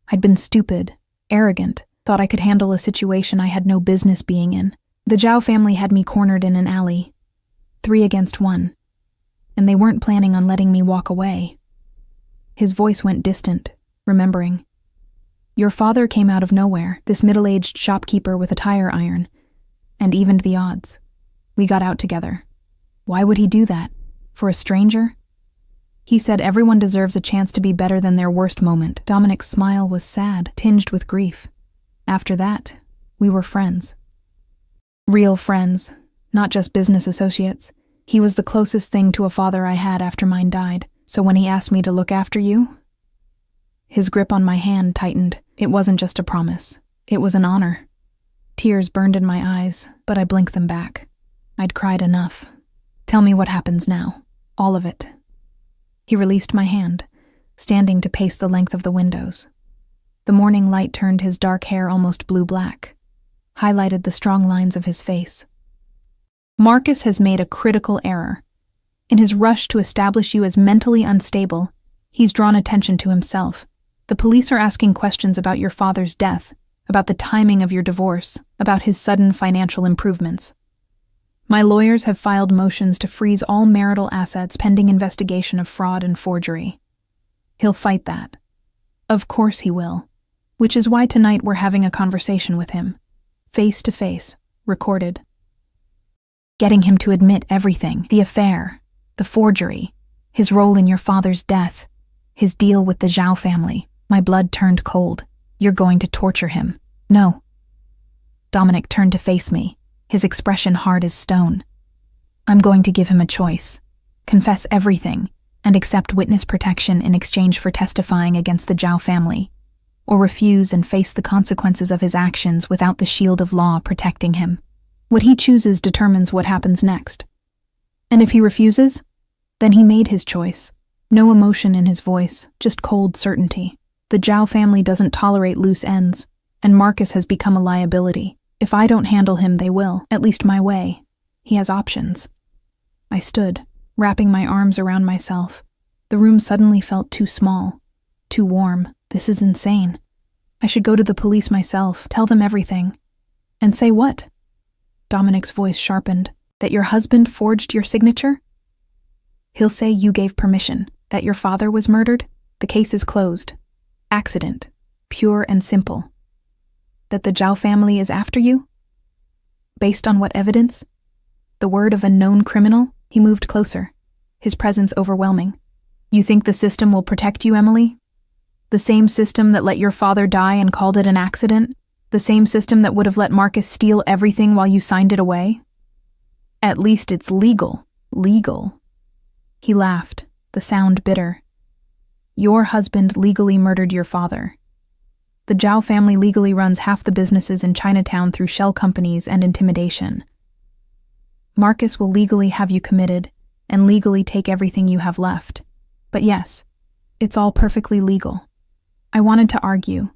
I'd been stupid, arrogant, thought I could handle a situation I had no business being in. The Zhao family had me cornered in an alley, 3 against 1, and they weren't planning on letting me walk away. His voice went distant, remembering. Your father came out of nowhere, this middle-aged shopkeeper with a tire iron, and evened the odds. We got out together. Why would he do that? For a stranger? He said everyone deserves a chance to be better than their worst moment. Dominic's smile was sad, tinged with grief. After that, we were friends. Real friends, not just business associates. He was the closest thing to a father I had after mine died, so when he asked me to look after you, his grip on my hand tightened. It wasn't just a promise. It was an honor. Tears burned in my eyes, but I blinked them back. I'd cried enough. Tell me what happens now. All of it. He released my hand, standing to pace the length of the windows. The morning light turned his dark hair almost blue-black, highlighted the strong lines of his face. Marcus has made a critical error. In his rush to establish you as mentally unstable, he's drawn attention to himself. The police are asking questions about your father's death, about the timing of your divorce, about his sudden financial improvements. My lawyers have filed motions to freeze all marital assets pending investigation of fraud and forgery. He'll fight that. Of course he will. Which is why tonight we're having a conversation with him. Face to face, recorded. Getting him to admit everything, the affair, the forgery, his role in your father's death, his deal with the Zhao family. My blood turned cold. You're going to torture him. No. Dominic turned to face me, his expression hard as stone. I'm going to give him a choice. Confess everything and accept witness protection in exchange for testifying against the Zhao family, or refuse and face the consequences of his actions without the shield of law protecting him. What he chooses determines what happens next. And if he refuses, then he made his choice. No emotion in his voice, just cold certainty. The Zhao family doesn't tolerate loose ends, and Marcus has become a liability. If I don't handle him, they will, at least my way. He has options. I stood, wrapping my arms around myself. The room suddenly felt too small, too warm. This is insane. I should go to the police myself, tell them everything. And say what? Dominic's voice sharpened. That your husband forged your signature? He'll say you gave permission, that your father was murdered. The case is closed. Accident. Pure and simple. That the Zhao family is after you? Based on what evidence? The word of a known criminal? He moved closer, his presence overwhelming. You think the system will protect you, Emily? The same system that let your father die and called it an accident? The same system that would have let Marcus steal everything while you signed it away? At least it's legal. Legal. He laughed, the sound bitter. Your husband legally murdered your father. The Zhao family legally runs half the businesses in Chinatown through shell companies and intimidation. Marcus will legally have you committed and legally take everything you have left. But yes, it's all perfectly legal. I wanted to argue,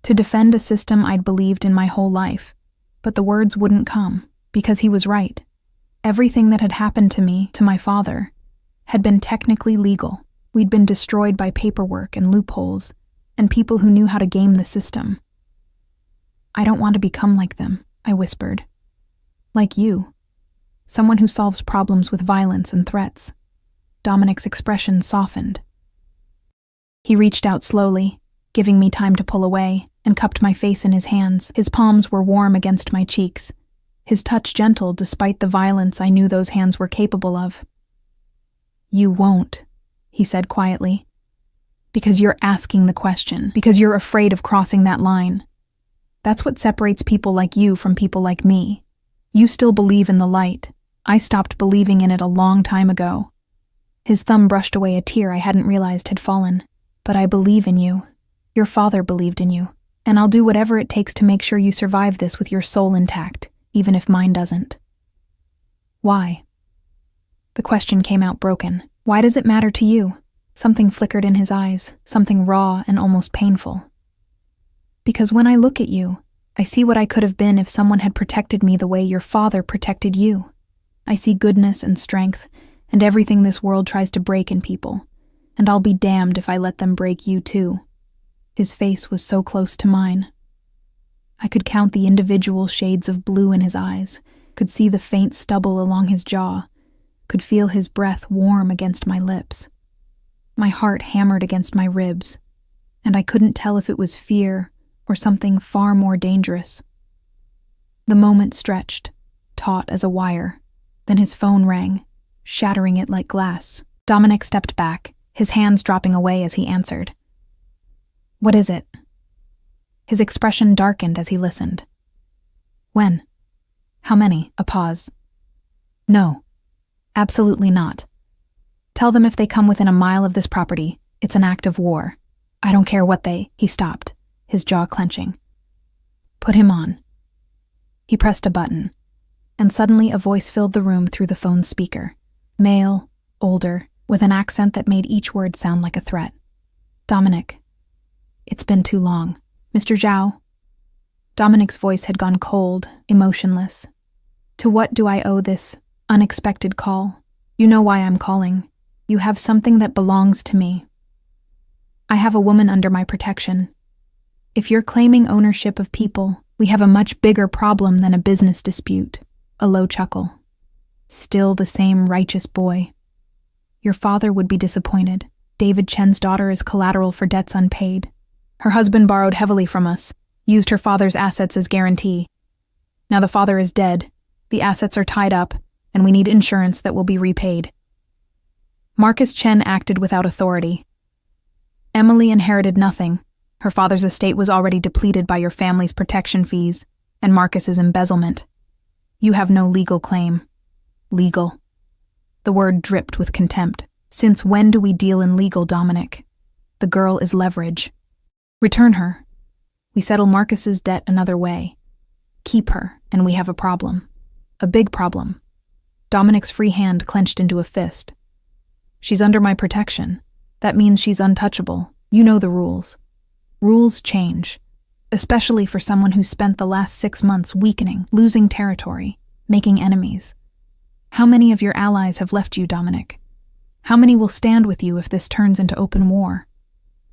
to defend a system I'd believed in my whole life, but the words wouldn't come, because he was right. Everything that had happened to me, to my father, had been technically legal. We'd been destroyed by paperwork and loopholes, and people who knew how to game the system. I don't want to become like them, I whispered. Like you. Someone who solves problems with violence and threats. Dominic's expression softened. He reached out slowly, giving me time to pull away, and cupped my face in his hands. His palms were warm against my cheeks, his touch gentle despite the violence I knew those hands were capable of. You won't, he said quietly. Because you're asking the question, because you're afraid of crossing that line. That's what separates people like you from people like me. You still believe in the light. I stopped believing in it a long time ago. His thumb brushed away a tear I hadn't realized had fallen. But I believe in you. Your father believed in you. And I'll do whatever it takes to make sure you survive this with your soul intact, even if mine doesn't. Why? The question came out broken. Why does it matter to you? Something flickered in his eyes, something raw and almost painful. Because when I look at you, I see what I could have been if someone had protected me the way your father protected you. I see goodness and strength, and everything this world tries to break in people, and I'll be damned if I let them break you too. His face was so close to mine. I could count the individual shades of blue in his eyes, could see the faint stubble along his jaw, could feel his breath warm against my lips. My heart hammered against my ribs, and I couldn't tell if it was fear or something far more dangerous. The moment stretched, taut as a wire. Then his phone rang, shattering it like glass. Dominic stepped back, his hands dropping away as he answered. What is it? His expression darkened as he listened. When? How many? A pause. No, absolutely not. Tell them if they come within a mile of this property, it's an act of war. I don't care what they... He stopped, his jaw clenching. Put him on. He pressed a button, and suddenly a voice filled the room through the phone's speaker. Male, older, with an accent that made each word sound like a threat. Dominic. It's been too long. Mr. Zhao. Dominic's voice had gone cold, emotionless. To what do I owe this unexpected call? You know why I'm calling. You have something that belongs to me. I have a woman under my protection. If you're claiming ownership of people, we have a much bigger problem than a business dispute. A low chuckle. Still the same righteous boy. Your father would be disappointed. David Chen's daughter is collateral for debts unpaid. Her husband borrowed heavily from us, used her father's assets as guarantee. Now the father is dead, the assets are tied up, and we need insurance that will be repaid. Marcus Chen acted without authority. Emily inherited nothing. Her father's estate was already depleted by your family's protection fees and Marcus's embezzlement. You have no legal claim. Legal. The word dripped with contempt. Since when do we deal in legal, Dominic? The girl is leverage. Return her. We settle Marcus's debt another way. Keep her, and we have a problem. A big problem. Dominic's free hand clenched into a fist. She's under my protection. That means she's untouchable. You know the rules. Rules change, especially for someone who spent the last 6 months weakening, losing territory, making enemies. How many of your allies have left you, Dominic? How many will stand with you if this turns into open war?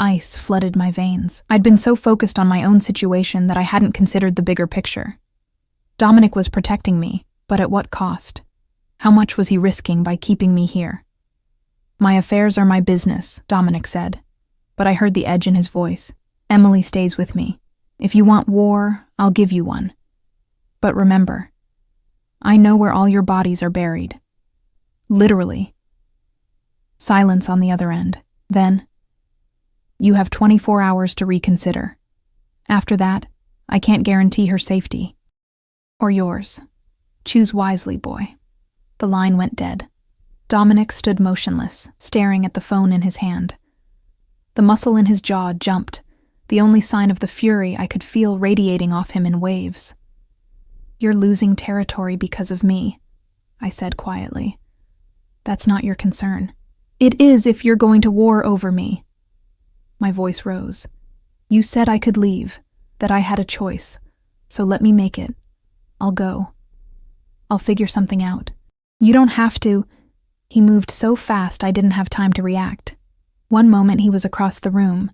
Ice flooded my veins. I'd been so focused on my own situation that I hadn't considered the bigger picture. Dominic was protecting me, but at what cost? How much was he risking by keeping me here? My affairs are my business, Dominic said, but I heard the edge in his voice. Emily stays with me. If you want war, I'll give you one. But remember, I know where all your bodies are buried. Literally. Silence on the other end. Then, you have 24 hours to reconsider. After that, I can't guarantee her safety. Or yours. Choose wisely, boy. The line went dead. Dominic stood motionless, staring at the phone in his hand. The muscle in his jaw jumped, the only sign of the fury I could feel radiating off him in waves. You're losing territory because of me, I said quietly. That's not your concern. It is if you're going to war over me. My voice rose. You said I could leave, that I had a choice, so let me make it. I'll go. I'll figure something out. You don't have to. He moved so fast I didn't have time to react. One moment he was across the room.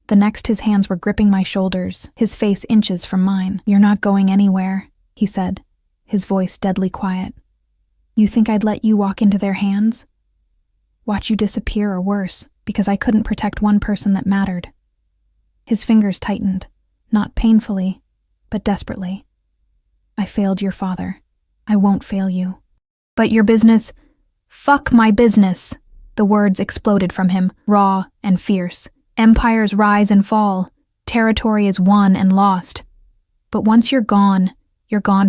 The next his hands were gripping my shoulders, his face inches from mine. You're not going anywhere, he said, his voice deadly quiet. You think I'd let you walk into their hands? Watch you disappear or worse, because I couldn't protect one person that mattered. His fingers tightened, not painfully, but desperately. I failed your father. I won't fail you. But your business? Fuck my business! The words exploded from him, raw and fierce. Empires rise and fall. Territory is won and lost. But once you're gone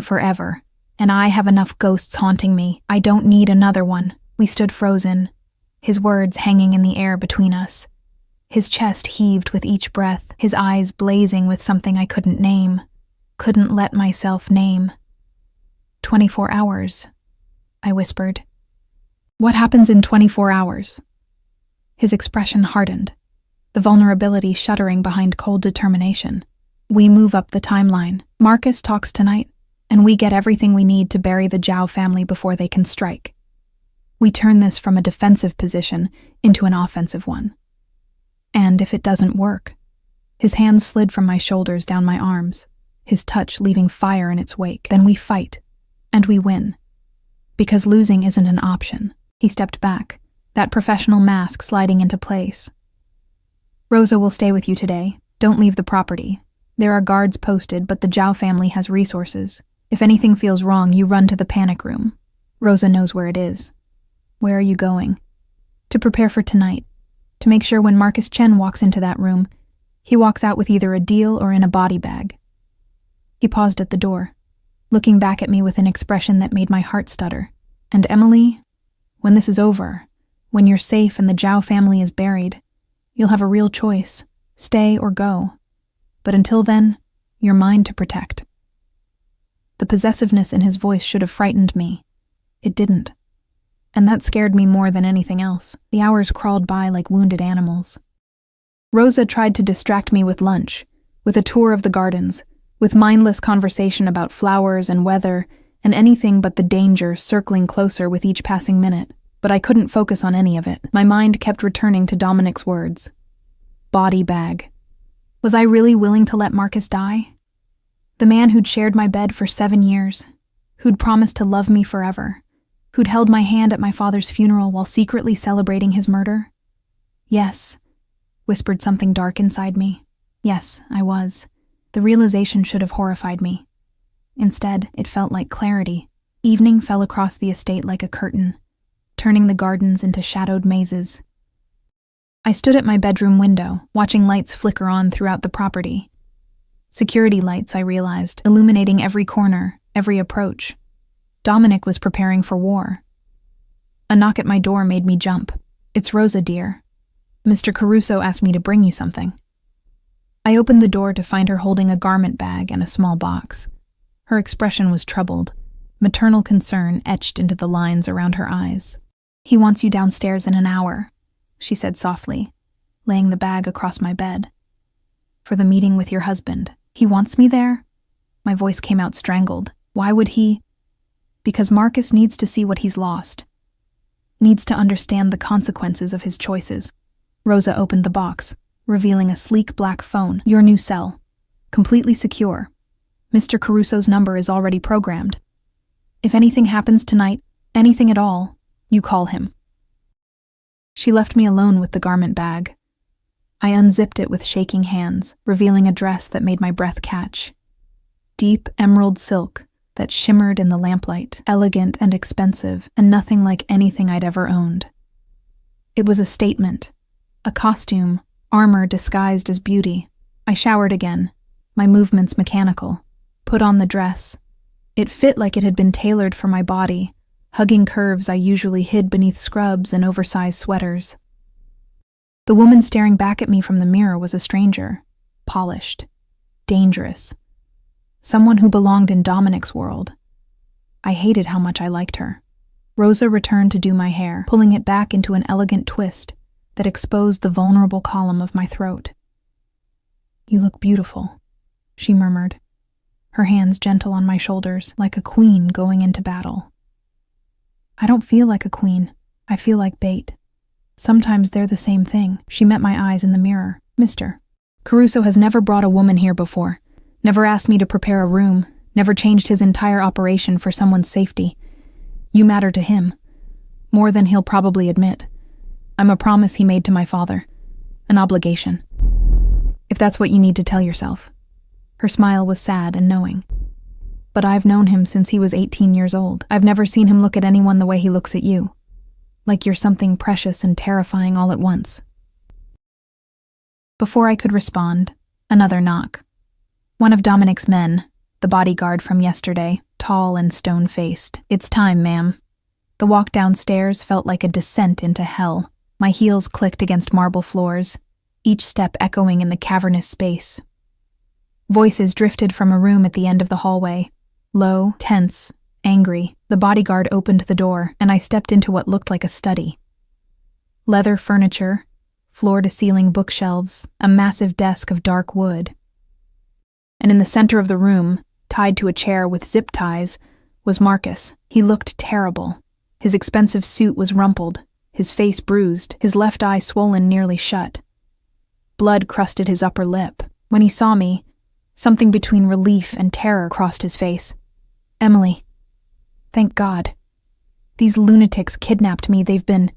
forever. And I have enough ghosts haunting me. I don't need another one. We stood frozen, his words hanging in the air between us. His chest heaved with each breath, his eyes blazing with something I couldn't name. Couldn't let myself name. 24 hours, I whispered. What happens in 24 hours? His expression hardened, the vulnerability shuddering behind cold determination. We move up the timeline. Marcus talks tonight, and we get everything we need to bury the Zhao family before they can strike. We turn this from a defensive position into an offensive one. And if it doesn't work? His hands slid from my shoulders down my arms, his touch leaving fire in its wake. Then we fight, and we win. Because losing isn't an option. He stepped back, that professional mask sliding into place. Rosa will stay with you today. Don't leave the property. There are guards posted, but the Zhao family has resources. If anything feels wrong, you run to the panic room. Rosa knows where it is. Where are you going? To prepare for tonight. To make sure when Marcus Chen walks into that room, he walks out with either a deal or in a body bag. He paused at the door, looking back at me with an expression that made my heart stutter. And Emily, when this is over, when you're safe and the Zhao family is buried, you'll have a real choice. Stay or go. But until then, you're mine to protect. The possessiveness in his voice should have frightened me. It didn't. And that scared me more than anything else. The hours crawled by like wounded animals. Rosa tried to distract me with lunch, with a tour of the gardens, with mindless conversation about flowers and weather, and anything but the danger circling closer with each passing minute. But I couldn't focus on any of it. My mind kept returning to Dominic's words. Body bag. Was I really willing to let Marcus die? The man who'd shared my bed for 7 years, who'd promised to love me forever, who'd held my hand at my father's funeral while secretly celebrating his murder? Yes, whispered something dark inside me. Yes, I was. The realization should have horrified me. Instead, it felt like clarity. Evening fell across the estate like a curtain, turning the gardens into shadowed mazes. I stood at my bedroom window, watching lights flicker on throughout the property. Security lights, I realized, illuminating every corner, every approach. Dominic was preparing for war. A knock at my door made me jump. "It's Rosa, dear. Mr. Caruso asked me to bring you something." I opened the door to find her holding a garment bag and a small box. Her expression was troubled, maternal concern etched into the lines around her eyes. "He wants you downstairs in an hour," she said softly, laying the bag across my bed. "For the meeting with your husband. He wants me there?" My voice came out strangled. "Why would he?" "Because Marcus needs to see what he's lost. Needs to understand the consequences of his choices." Rosa opened the box, revealing a sleek black phone. "Your new cell. Completely secure. Mr. Caruso's number is already programmed. If anything happens tonight, anything at all, you call him." She left me alone with the garment bag. I unzipped it with shaking hands, revealing a dress that made my breath catch. Deep emerald silk that shimmered in the lamplight, elegant and expensive, and nothing like anything I'd ever owned. It was a statement, a costume, armor disguised as beauty. I showered again, my movements mechanical, put on the dress. It fit like it had been tailored for my body, hugging curves I usually hid beneath scrubs and oversized sweaters. The woman staring back at me from the mirror was a stranger, polished, dangerous, someone who belonged in Dominic's world. I hated how much I liked her. Rosa returned to do my hair, pulling it back into an elegant twist that exposed the vulnerable column of my throat. "You look beautiful," she murmured, her hands gentle on my shoulders, like a queen going into battle. "I don't feel like a queen. I feel like bait. Sometimes they're the same thing." She met my eyes in the mirror. "Mr. Caruso has never brought a woman here before, never asked me to prepare a room, never changed his entire operation for someone's safety. You matter to him, more than he'll probably admit. I'm a promise he made to my father, an obligation. If that's what you need to tell yourself." Her smile was sad and knowing. "But I've known him since he was 18 years old. I've never seen him look at anyone the way he looks at you. Like you're something precious and terrifying all at once." Before I could respond, another knock. One of Dominic's men, the bodyguard from yesterday, tall and stone-faced. "It's time, ma'am." The walk downstairs felt like a descent into hell. My heels clicked against marble floors, each step echoing in the cavernous space. Voices drifted from a room at the end of the hallway, low, tense, angry. The bodyguard opened the door, and I stepped into what looked like a study. Leather furniture, floor-to-ceiling bookshelves, a massive desk of dark wood. And in the center of the room, tied to a chair with zip ties, was Marcus. He looked terrible. His expensive suit was rumpled, his face bruised, his left eye swollen nearly shut. Blood crusted his upper lip. When he saw me, something between relief and terror crossed his face. "Emily. Thank God. These lunatics kidnapped me. They've been—"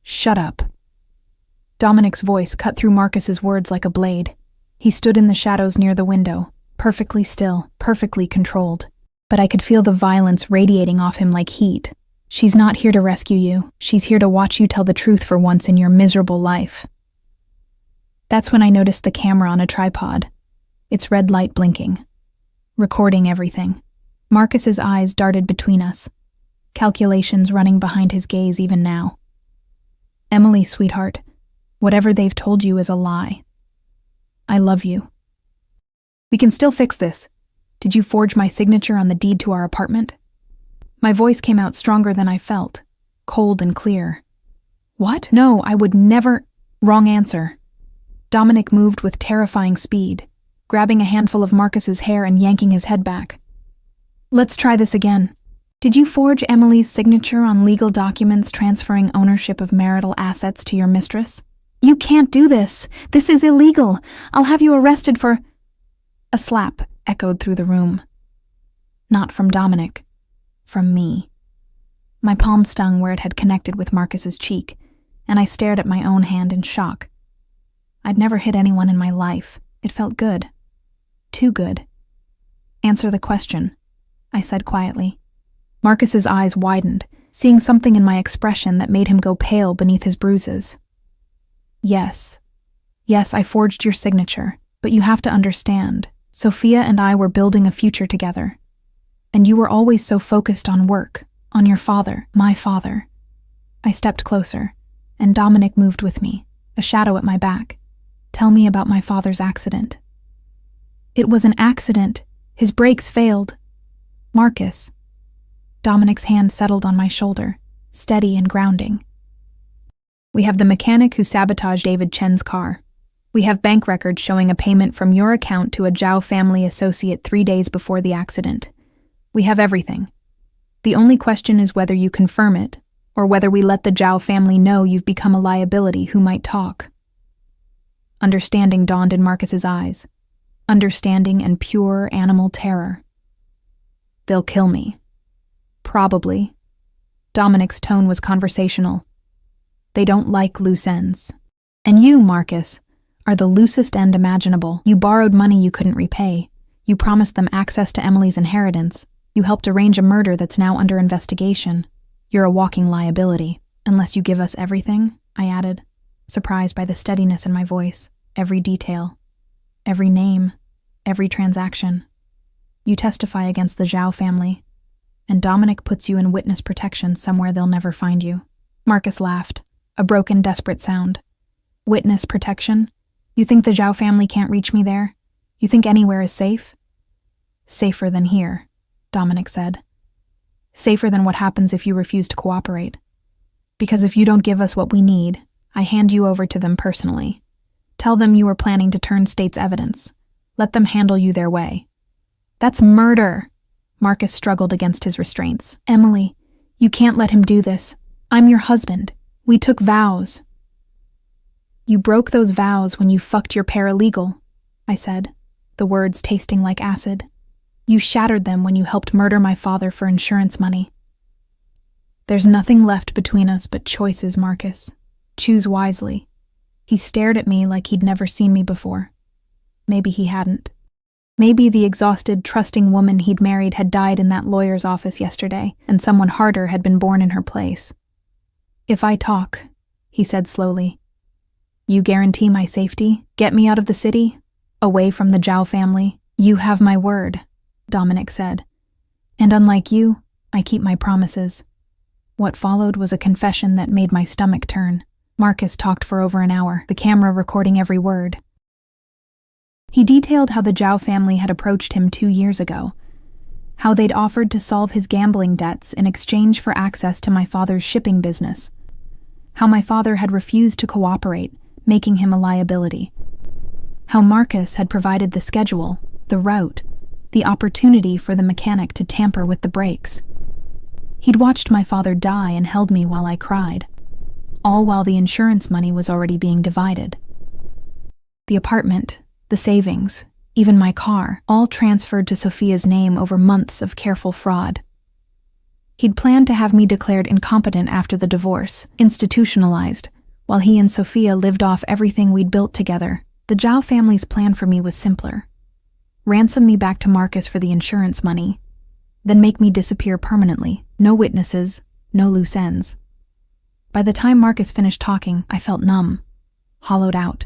"Shut up." Dominic's voice cut through Marcus's words like a blade. He stood in the shadows near the window, perfectly still, perfectly controlled. But I could feel the violence radiating off him like heat. "She's not here to rescue you. She's here to watch you tell the truth for once in your miserable life." That's when I noticed the camera on a tripod, its red light blinking, recording everything. Marcus's eyes darted between us, calculations running behind his gaze even now. "Emily, sweetheart, whatever they've told you is a lie. I love you. We can still fix this. Did you forge my signature on the deed to our apartment?" My voice came out stronger than I felt, cold and clear. "What? No, I would never—" "Wrong answer." Dominic moved with terrifying speed, grabbing a handful of Marcus's hair and yanking his head back. "Let's try this again. Did you forge Emily's signature on legal documents transferring ownership of marital assets to your mistress?" "You can't do this. This is illegal. I'll have you arrested for—" A slap echoed through the room. Not from Dominic, from me. My palm stung where it had connected with Marcus's cheek, and I stared at my own hand in shock. I'd never hit anyone in my life. It felt good. Too good. Answer the question, I said quietly. Marcus's eyes widened, seeing something in my expression that made him go pale beneath his bruises. Yes, I forged your signature, but you have to understand, Sophia and I were building a future together. And you were always so focused on work, on your father, my father. I stepped closer, and Dominic moved with me, a shadow at my back. Tell me about my father's accident. It was an accident. His brakes failed. Marcus. Dominic's hand settled on my shoulder, steady and grounding. We have the mechanic who sabotaged David Chen's car. We have bank records showing a payment from your account to a Zhao family associate 3 days before the accident. We have everything. The only question is whether you confirm it, or whether we let the Zhao family know you've become a liability who might talk. Understanding dawned in Marcus's eyes. Understanding and pure animal terror. They'll kill me. Probably. Dominic's tone was conversational. They don't like loose ends. And you, Marcus, are the loosest end imaginable. You borrowed money you couldn't repay. You promised them access to Emily's inheritance. You helped arrange a murder that's now under investigation. You're a walking liability. Unless you give us everything, I added, surprised by the steadiness in my voice. Every detail. Every name. Every transaction. You testify against the Zhao family. And Dominic puts you in witness protection somewhere they'll never find you. Marcus laughed, a broken, desperate sound. Witness protection? You think the Zhao family can't reach me there? You think anywhere is safe? Safer than here, Dominic said. Safer than what happens if you refuse to cooperate. Because if you don't give us what we need, I hand you over to them personally. Tell them you are planning to turn state's evidence. Let them handle you their way. That's murder. Marcus struggled against his restraints. Emily, you can't let him do this. I'm your husband. We took vows. You broke those vows when you fucked your paralegal, I said, the words tasting like acid. You shattered them when you helped murder my father for insurance money. There's nothing left between us but choices, Marcus. Choose wisely. He stared at me like he'd never seen me before. Maybe he hadn't. Maybe the exhausted, trusting woman he'd married had died in that lawyer's office yesterday, and someone harder had been born in her place. If I talk, he said slowly, you guarantee my safety? Get me out of the city? Away from the Zhao family? You have my word, Dominic said. And unlike you, I keep my promises. What followed was a confession that made my stomach turn. Marcus talked for over an hour, the camera recording every word. He detailed how the Zhao family had approached him 2 years ago, how they'd offered to solve his gambling debts in exchange for access to my father's shipping business, how my father had refused to cooperate, making him a liability, how Marcus had provided the schedule, the route, the opportunity for the mechanic to tamper with the brakes. He'd watched my father die and held me while I cried, all while the insurance money was already being divided. The apartment, the savings, even my car, all transferred to Sophia's name over months of careful fraud. He'd planned to have me declared incompetent after the divorce, institutionalized, while he and Sophia lived off everything we'd built together. The Zhao family's plan for me was simpler. Ransom me back to Marcus for the insurance money, then make me disappear permanently. No witnesses, no loose ends. By the time Marcus finished talking, I felt numb, hollowed out.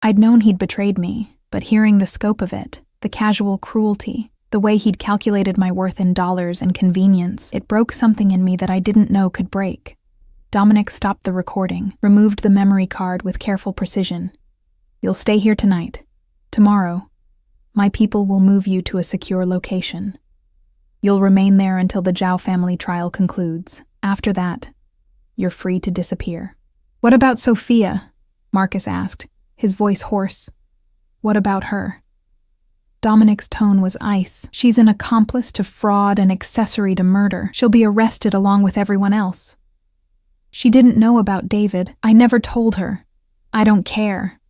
I'd known he'd betrayed me, but hearing the scope of it, the casual cruelty, the way he'd calculated my worth in dollars and convenience, it broke something in me that I didn't know could break. Dominic stopped the recording, removed the memory card with careful precision. You'll stay here tonight. Tomorrow, my people will move you to a secure location. You'll remain there until the Zhao family trial concludes. After that, you're free to disappear. What about Sophia? Marcus asked, his voice hoarse. What about her? Dominic's tone was ice. She's an accomplice to fraud and accessory to murder. She'll be arrested along with everyone else. She didn't know about David. I never told her. I don't care.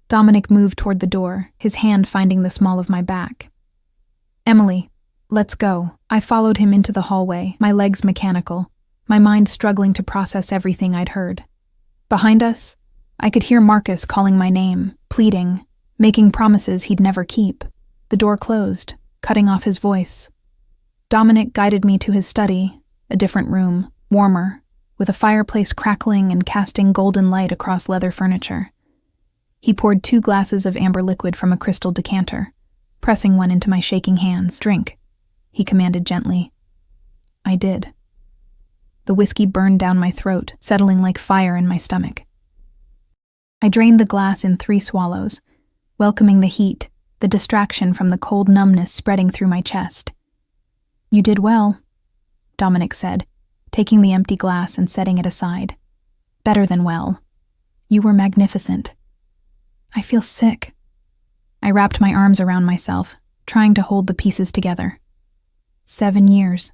Dominic moved toward the door, his hand finding the small of my back. Emily, let's go. I followed him into the hallway, my legs mechanical, my mind struggling to process everything I'd heard. Behind us, I could hear Marcus calling my name, pleading, making promises he'd never keep. The door closed, cutting off his voice. Dominic guided me to his study, a different room, warmer, with a fireplace crackling and casting golden light across leather furniture. He poured 2 glasses of amber liquid from a crystal decanter, pressing one into my shaking hands. "Drink," he commanded gently. I did. The whiskey burned down my throat, settling like fire in my stomach. I drained the glass in 3 swallows, welcoming the heat, the distraction from the cold numbness spreading through my chest. "You did well," Dominic said, taking the empty glass and setting it aside. "Better than well. You were magnificent." "I feel sick." I wrapped my arms around myself, trying to hold the pieces together. 7 years.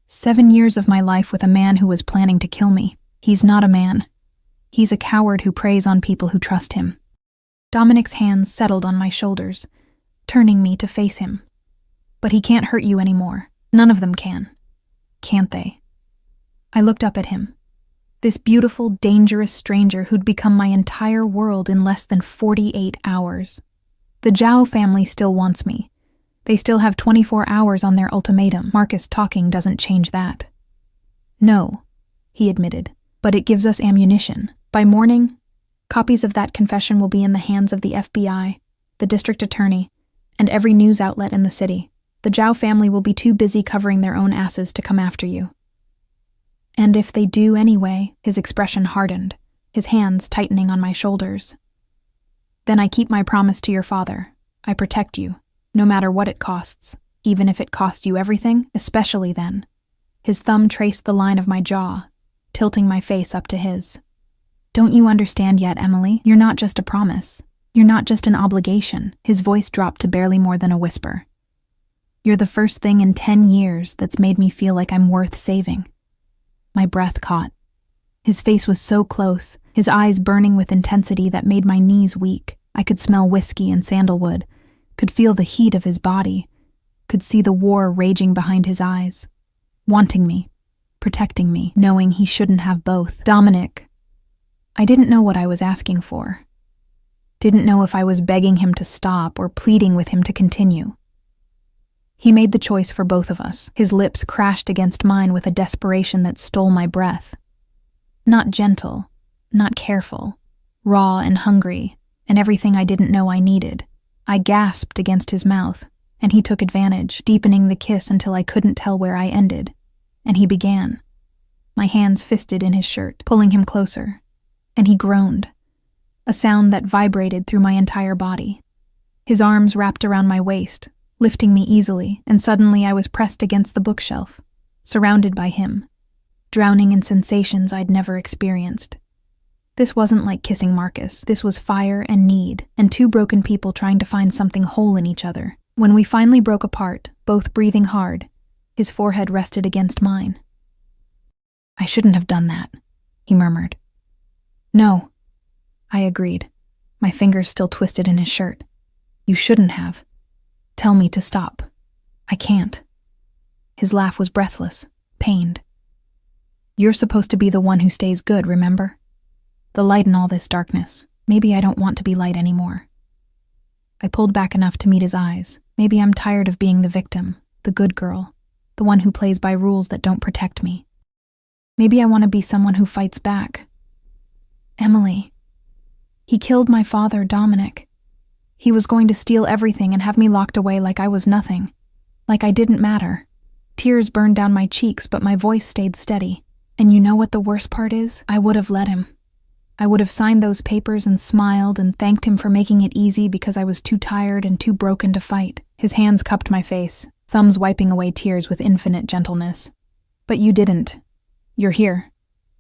7 years of my life with a man who was planning to kill me. He's not a man. He's a coward who preys on people who trust him. Dominic's hands settled on my shoulders, turning me to face him. "But he can't hurt you anymore. None of them can. Can't they?" I looked up at him. This beautiful, dangerous stranger who'd become my entire world in less than 48 hours. The Zhao family still wants me. They still have 24 hours on their ultimatum. Marcus talking doesn't change that. "No," he admitted, "but it gives us ammunition. By morning, copies of that confession will be in the hands of the FBI, the district attorney, and every news outlet in the city. The Zhao family will be too busy covering their own asses to come after you." "And if they do anyway," his expression hardened, his hands tightening on my shoulders. "Then I keep my promise to your father. I protect you, no matter what it costs, even if it costs you everything, especially then." His thumb traced the line of my jaw, tilting my face up to his. "Don't you understand yet, Emily? You're not just a promise. You're not just an obligation." His voice dropped to barely more than a whisper. "You're the first thing in 10 years that's made me feel like I'm worth saving." My breath caught. His face was so close, his eyes burning with intensity that made my knees weak. I could smell whiskey and sandalwood, could feel the heat of his body, could see the war raging behind his eyes. Wanting me, protecting me, knowing he shouldn't have both. "Dominic." I didn't know what I was asking for. Didn't know if I was begging him to stop or pleading with him to continue. He made the choice for both of us. His lips crashed against mine with a desperation that stole my breath. Not gentle, not careful, raw and hungry, and everything I didn't know I needed. I gasped against his mouth, and he took advantage, deepening the kiss until I couldn't tell where I ended. And he began, my hands fisted in his shirt, pulling him closer. And he groaned, a sound that vibrated through my entire body. His arms wrapped around my waist, lifting me easily, and suddenly I was pressed against the bookshelf, surrounded by him, drowning in sensations I'd never experienced. This wasn't like kissing Marcus. This was fire and need, and 2 broken people trying to find something whole in each other. When we finally broke apart, both breathing hard, his forehead rested against mine. "I shouldn't have done that," he murmured. "No," I agreed, my fingers still twisted in his shirt. "You shouldn't have. Tell me to stop. I can't." His laugh was breathless, pained. "You're supposed to be the one who stays good, remember? The light in all this darkness. Maybe I don't want to be light anymore." I pulled back enough to meet his eyes. Maybe I'm tired of being the victim, the good girl, the one who plays by rules that don't protect me. Maybe I want to be someone who fights back. "Emily. He killed my father, Dominic. He was going to steal everything and have me locked away like I was nothing, like I didn't matter." Tears burned down my cheeks, but my voice stayed steady. "And you know what the worst part is? I would have let him. I would have signed those papers and smiled and thanked him for making it easy because I was too tired and too broken to fight." His hands cupped my face, thumbs wiping away tears with infinite gentleness. "But you didn't. You're here.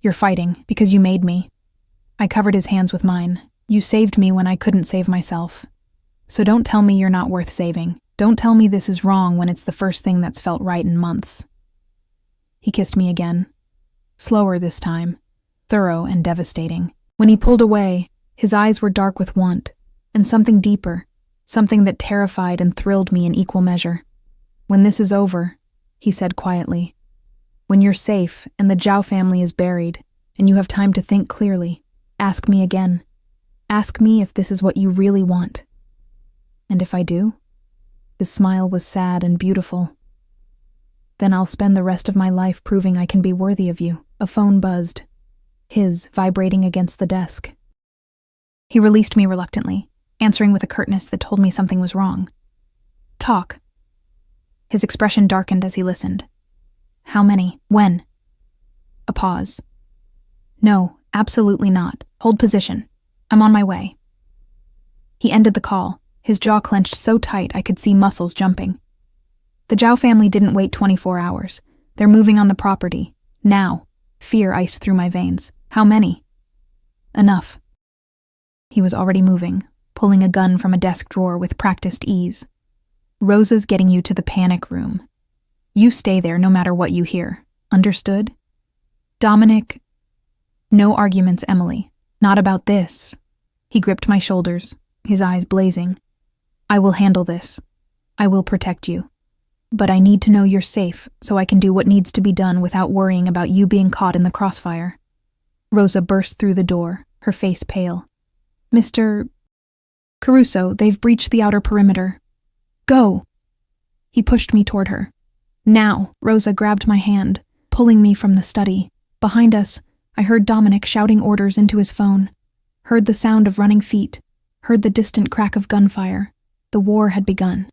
You're fighting because you made me." I covered his hands with mine. "You saved me when I couldn't save myself. So don't tell me you're not worth saving. Don't tell me this is wrong when it's the first thing that's felt right in months." He kissed me again. Slower this time, thorough and devastating. When he pulled away, his eyes were dark with want, and something deeper, something that terrified and thrilled me in equal measure. "When this is over," he said quietly, "when you're safe and the Zhao family is buried, and you have time to think clearly, ask me again. Ask me if this is what you really want. And if I do, His smile was sad and beautiful. Then I'll spend the rest of my life proving I can be worthy of you. A phone buzzed, his vibrating against the desk. He released me reluctantly, answering with a curtness that told me something was wrong. Talk. His expression darkened as he listened. How many? When? A pause. No, absolutely not. Hold position. I'm on my way. He ended the call, his jaw clenched so tight I could see muscles jumping. The Zhao family didn't wait 24 hours. They're moving on the property. Now. Fear iced through my veins. How many? Enough. He was already moving, pulling a gun from a desk drawer with practiced ease. Rosa's getting you to the panic room. You stay there no matter what you hear. Understood? Dominic. No arguments, Emily. Not about this. He gripped my shoulders, his eyes blazing. I will handle this. I will protect you. But I need to know you're safe so I can do what needs to be done without worrying about you being caught in the crossfire. Rosa burst through the door, her face pale. Mr. Caruso, they've breached the outer perimeter. Go! He pushed me toward her. Now, Rosa grabbed my hand, pulling me from the study. Behind us, I heard Dominic shouting orders into his phone, heard the sound of running feet, heard the distant crack of gunfire. The war had begun,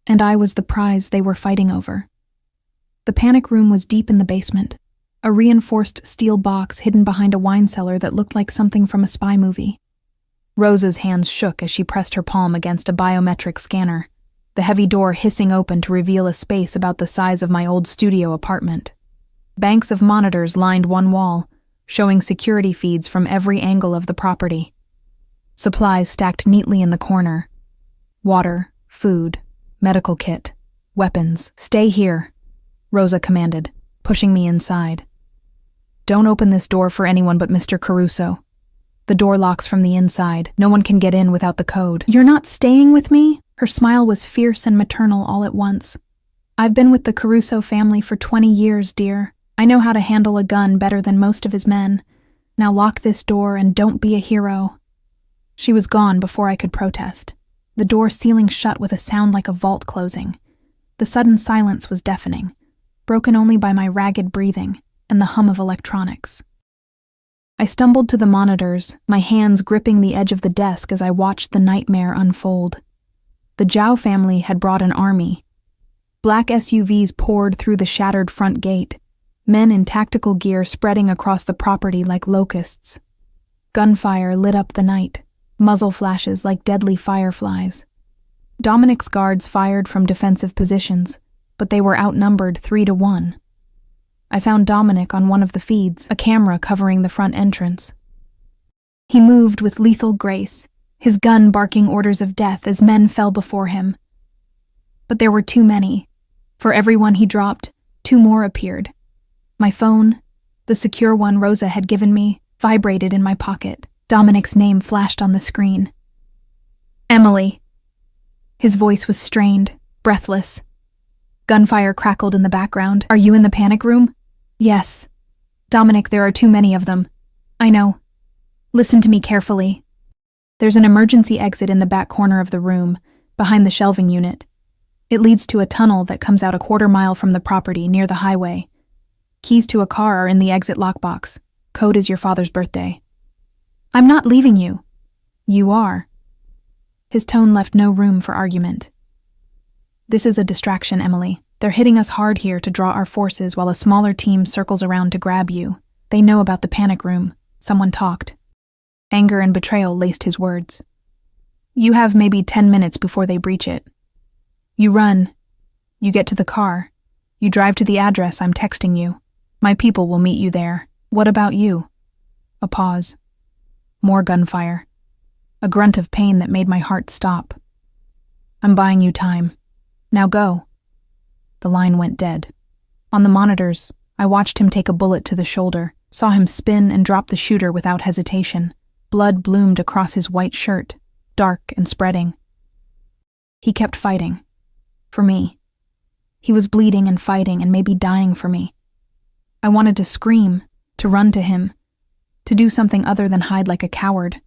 and I was the prize they were fighting over. The panic room was deep in the basement, a reinforced steel box hidden behind a wine cellar that looked like something from a spy movie. Rosa's hands shook as she pressed her palm against a biometric scanner, the heavy door hissing open to reveal a space about the size of my old studio apartment. Banks of monitors lined one wall, showing security feeds from every angle of the property. Supplies stacked neatly in the corner. Water, food, medical kit, weapons. Stay here, Rosa commanded, pushing me inside. Don't open this door for anyone but Mr. Caruso. The door locks from the inside. No one can get in without the code. You're not staying with me? Her smile was fierce and maternal all at once. I've been with the Caruso family for 20 years, dear. I know how to handle a gun better than most of his men. Now lock this door and don't be a hero. She was gone before I could protest, the door sealing shut with a sound like a vault closing. The sudden silence was deafening, broken only by my ragged breathing and the hum of electronics. I stumbled to the monitors, my hands gripping the edge of the desk as I watched the nightmare unfold. The Zhao family had brought an army. Black SUVs poured through the shattered front gate, men in tactical gear spreading across the property like locusts. Gunfire lit up the night, muzzle flashes like deadly fireflies. Dominic's guards fired from defensive positions, but they were outnumbered 3-1. I found Dominic on one of the feeds, a camera covering the front entrance. He moved with lethal grace, his gun barking orders of death as men fell before him. But there were too many. For every one he dropped, 2 more appeared. My phone, the secure one Rosa had given me, vibrated in my pocket. Dominic's name flashed on the screen. Emily. His voice was strained, breathless. Gunfire crackled in the background. Are you in the panic room? Yes. Dominic, there are too many of them. I know. Listen to me carefully. There's an emergency exit in the back corner of the room, behind the shelving unit. It leads to a tunnel that comes out a 1/4 mile from the property near the highway. Keys to a car are in the exit lockbox. Code is your father's birthday. I'm not leaving you. You are. His tone left no room for argument. This is a distraction, Emily. They're hitting us hard here to draw our forces while a smaller team circles around to grab you. They know about the panic room. Someone talked. Anger and betrayal laced his words. You have maybe 10 minutes before they breach it. You run. You get to the car. You drive to the address I'm texting you. My people will meet you there. What about you? A pause. More gunfire. A grunt of pain that made my heart stop. I'm buying you time. Now go. The line went dead. On the monitors, I watched him take a bullet to the shoulder, saw him spin and drop the shooter without hesitation. Blood bloomed across his white shirt, dark and spreading. He kept fighting. For me. He was bleeding and fighting and maybe dying for me. I wanted to scream, to run to him, to do something other than hide like a coward.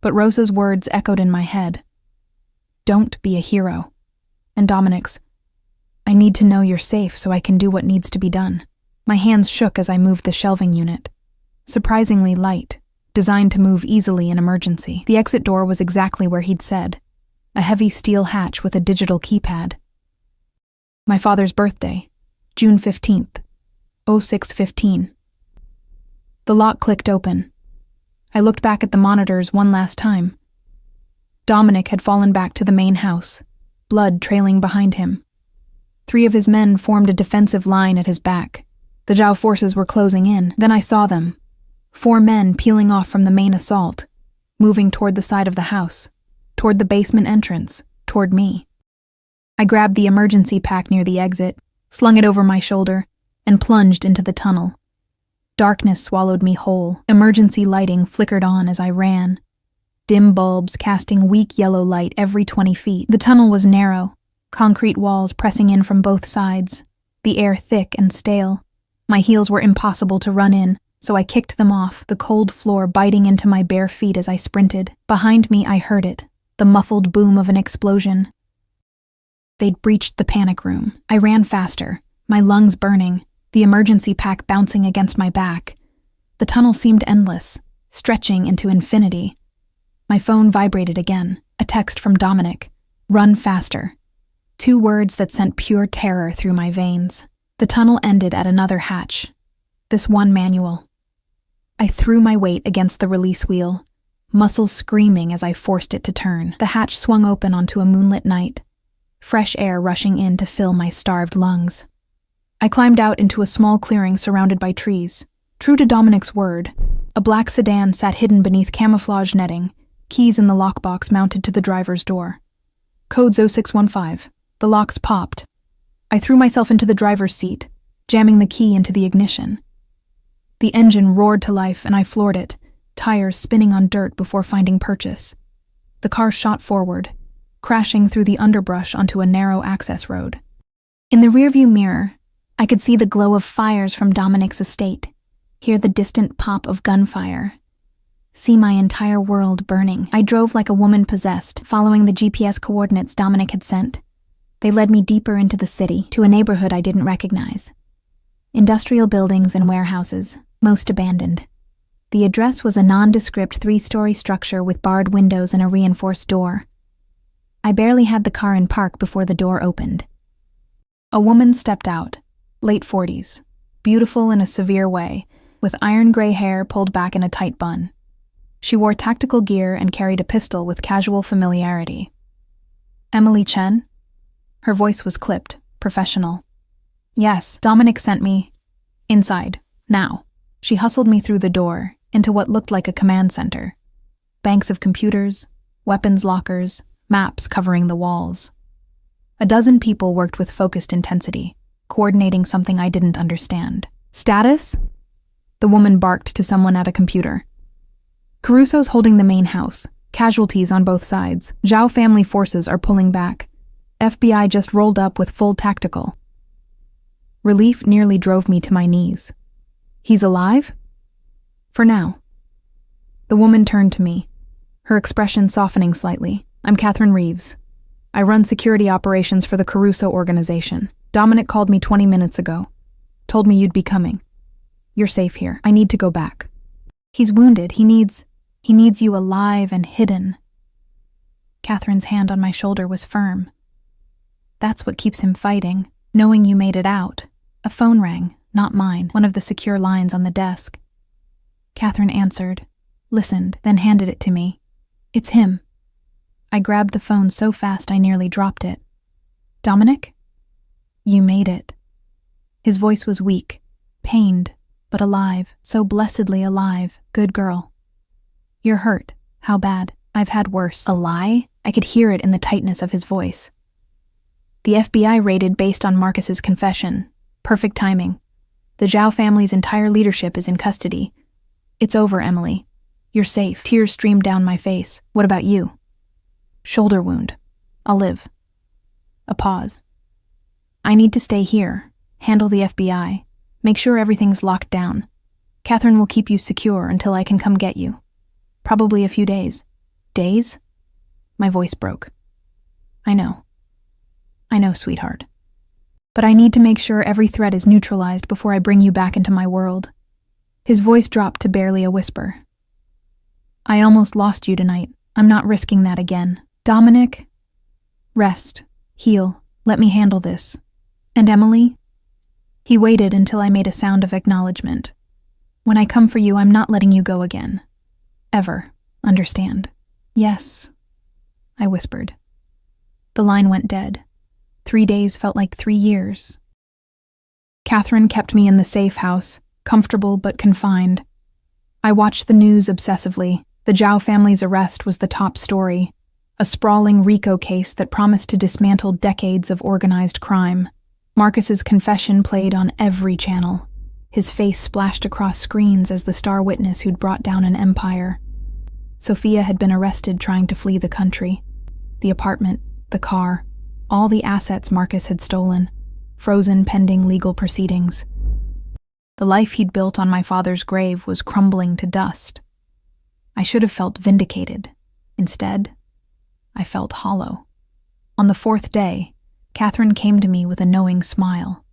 But Rosa's words echoed in my head. Don't be a hero. and Dominic's, "I need to know you're safe so I can do what needs to be done." My hands shook as I moved the shelving unit. Surprisingly light, designed to move easily in emergency. The exit door was exactly where he'd said, a heavy steel hatch with a digital keypad. My father's birthday, June 15th, 06:15. The lock clicked open. I looked back at the monitors one last time. Dominic had fallen back to the main house, blood trailing behind him. 3 of his men formed a defensive line at his back. The Zhao forces were closing in. Then I saw them. 4 men peeling off from the main assault, moving toward the side of the house, toward the basement entrance, toward me. I grabbed the emergency pack near the exit, slung it over my shoulder, and plunged into the tunnel. Darkness swallowed me whole. Emergency lighting flickered on as I ran, dim bulbs casting weak yellow light every 20 feet. The tunnel was narrow, concrete walls pressing in from both sides, the air thick and stale. My heels were impossible to run in, so I kicked them off, the cold floor biting into my bare feet as I sprinted. Behind me, I heard it, the muffled boom of an explosion. They'd breached the panic room. I ran faster, my lungs burning, the emergency pack bouncing against my back. The tunnel seemed endless, stretching into infinity. My phone vibrated again, a text from Dominic. "Run faster." 2 words that sent pure terror through my veins. The tunnel ended at another hatch. This one manual. I threw my weight against the release wheel, muscles screaming as I forced it to turn. The hatch swung open onto a moonlit night, fresh air rushing in to fill my starved lungs. I climbed out into a small clearing surrounded by trees. True to Dominic's word, a black sedan sat hidden beneath camouflage netting, keys in the lockbox mounted to the driver's door. Code 0615. The locks popped. I threw myself into the driver's seat, jamming the key into the ignition. The engine roared to life and I floored it, tires spinning on dirt before finding purchase. The car shot forward, crashing through the underbrush onto a narrow access road. In the rearview mirror, I could see the glow of fires from Dominic's estate, hear the distant pop of gunfire, see my entire world burning. I drove like a woman possessed, following the GPS coordinates Dominic had sent. They led me deeper into the city, to a neighborhood I didn't recognize. Industrial buildings and warehouses, most abandoned. The address was a nondescript 3-story structure with barred windows and a reinforced door. I barely had the car in park before the door opened. A woman stepped out, late 40s, beautiful in a severe way, with iron gray hair pulled back in a tight bun. She wore tactical gear and carried a pistol with casual familiarity. "Emily Chen?" Her voice was clipped, professional. "Yes, Dominic sent me. Inside, now." She hustled me through the door, into what looked like a command center. Banks of computers, weapons lockers, maps covering the walls. A dozen people worked with focused intensity, coordinating something I didn't understand. "Status?" The woman barked to someone at a computer. "Caruso's holding the main house. Casualties on both sides. Zhao family forces are pulling back. FBI just rolled up with full tactical." Relief nearly drove me to my knees. "He's alive?" "For now." The woman turned to me, her expression softening slightly. "I'm Catherine Reeves. I run security operations for the Caruso organization. Dominic called me 20 minutes ago. Told me you'd be coming. You're safe here. I need to go back. He's wounded. He needs you alive and hidden." Catherine's hand on my shoulder was firm. "That's what keeps him fighting, knowing you made it out." A phone rang, not mine, one of the secure lines on the desk. Catherine answered, listened, then handed it to me. "It's him." I grabbed the phone so fast I nearly dropped it. "Dominic? You made it." His voice was weak, pained, but alive, so blessedly alive. "Good girl." "You're hurt. How bad?" "I've had worse." A lie? I could hear it in the tightness of his voice. "The FBI raided based on Marcus's confession. Perfect timing. The Zhao family's entire leadership is in custody. It's over, Emily. You're safe." Tears streamed down my face. "What about you?" "Shoulder wound. I'll live." A pause. "I need to stay here, handle the FBI, make sure everything's locked down. Catherine will keep you secure until I can come get you. Probably a few days." "Days?" My voice broke. "I know. I know, sweetheart. But I need to make sure every threat is neutralized before I bring you back into my world. His voice dropped to barely a whisper. I almost lost you tonight. I'm not risking that again. Dominic, rest, heal, let me handle this. And Emily? He waited until I made a sound of acknowledgement. When I come for you, I'm not letting you go again. Ever. Understand? Yes, I whispered. The line went dead. 3 days felt like 3 years. Catherine kept me in the safe house, comfortable but confined. I watched the news obsessively. The Zhao family's arrest was the top story, a sprawling RICO case that promised to dismantle decades of organized crime. Marcus's confession played on every channel. His face splashed across screens as the star witness who'd brought down an empire. Sophia had been arrested trying to flee the country. The apartment, the car, all the assets Marcus had stolen, frozen pending legal proceedings. The life he'd built on my father's grave was crumbling to dust. I should have felt vindicated. Instead, I felt hollow. On the 4th day, Catherine came to me with a knowing smile.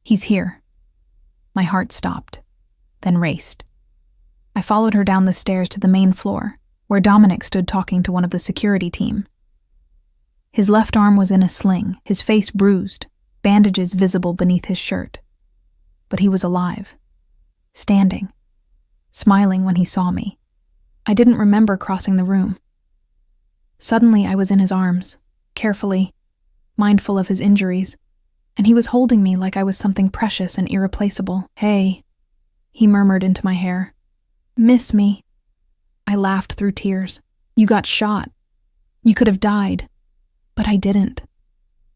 He's here. My heart stopped, then raced. I followed her down the stairs to the main floor, where Dominic stood talking to one of the security team. His left arm was in a sling, his face bruised, bandages visible beneath his shirt. But he was alive, standing, smiling when he saw me. I didn't remember crossing the room. Suddenly I was in his arms, carefully, mindful of his injuries, and he was holding me like I was something precious and irreplaceable. Hey, he murmured into my hair. Miss me. I laughed through tears. You got shot. You could have died. But I didn't.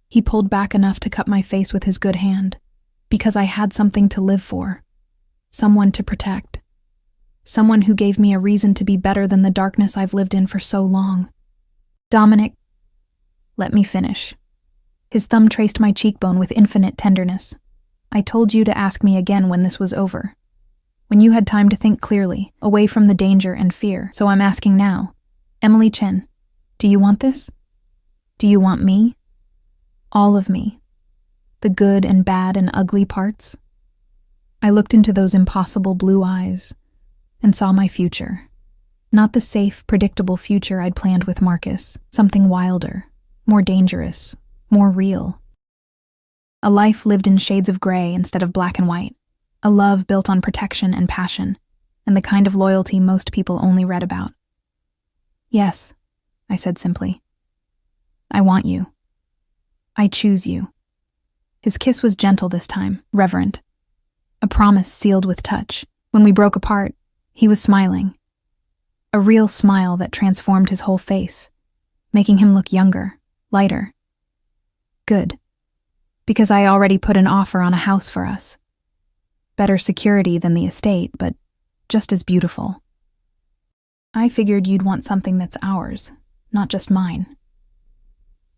He pulled back enough to cut my face with his good hand, because I had something to live for, someone to protect, someone who gave me a reason to be better than the darkness I've lived in for so long. Dominic, let me finish. His thumb traced my cheekbone with infinite tenderness. I told you to ask me again when this was over, when you had time to think clearly, away from the danger and fear, so I'm asking now. Emily Chen, do you want this? Do you want me? All of me. The good and bad and ugly parts? I looked into those impossible blue eyes and saw my future. Not the safe, predictable future I'd planned with Marcus, something wilder, more dangerous, more real. A life lived in shades of gray instead of black and white. A love built on protection and passion, and the kind of loyalty most people only read about. Yes, I said simply. I want you. I choose you. His kiss was gentle this time, reverent. A promise sealed with touch. When we broke apart, he was smiling. A real smile that transformed his whole face, making him look younger, lighter. Good. Because I already put an offer on a house for us. Better security than the estate, but just as beautiful. I figured you'd want something that's ours, not just mine.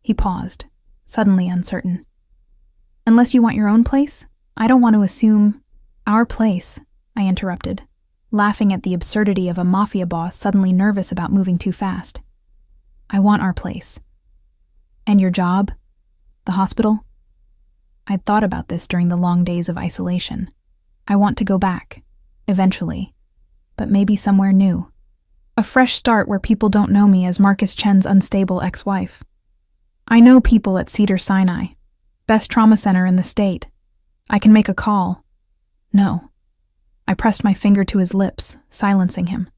He paused, suddenly uncertain. Unless you want your own place, I don't want to assume. Our place, I interrupted, laughing at the absurdity of a Mafia boss suddenly nervous about moving too fast. I want our place. And your job? The hospital? I'd thought about this during the long days of isolation. I want to go back, eventually, but maybe somewhere new. A fresh start where people don't know me as Marcus Chen's unstable ex-wife. I know people at Cedars-Sinai, best trauma center in the state. I can make a call. No. I pressed my finger to his lips, silencing him.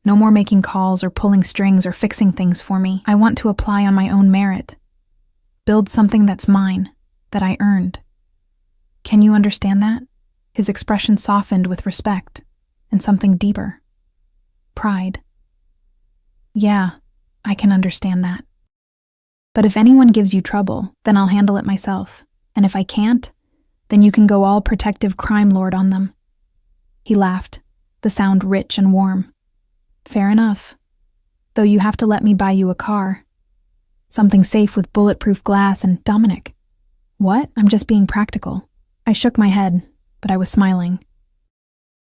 No more making calls or pulling strings or fixing things for me. I want to apply on my own merit. Build something that's mine, that I earned. Can you understand that? His expression softened with respect and something deeper. Pride. Yeah, I can understand that. But if anyone gives you trouble, then I'll handle it myself. And if I can't, then you can go all protective crime lord on them. He laughed, the sound rich and warm. Fair enough. Though you have to let me buy you a car. Something safe with bulletproof glass and Dominic. What? I'm just being practical. I shook my head, but I was smiling.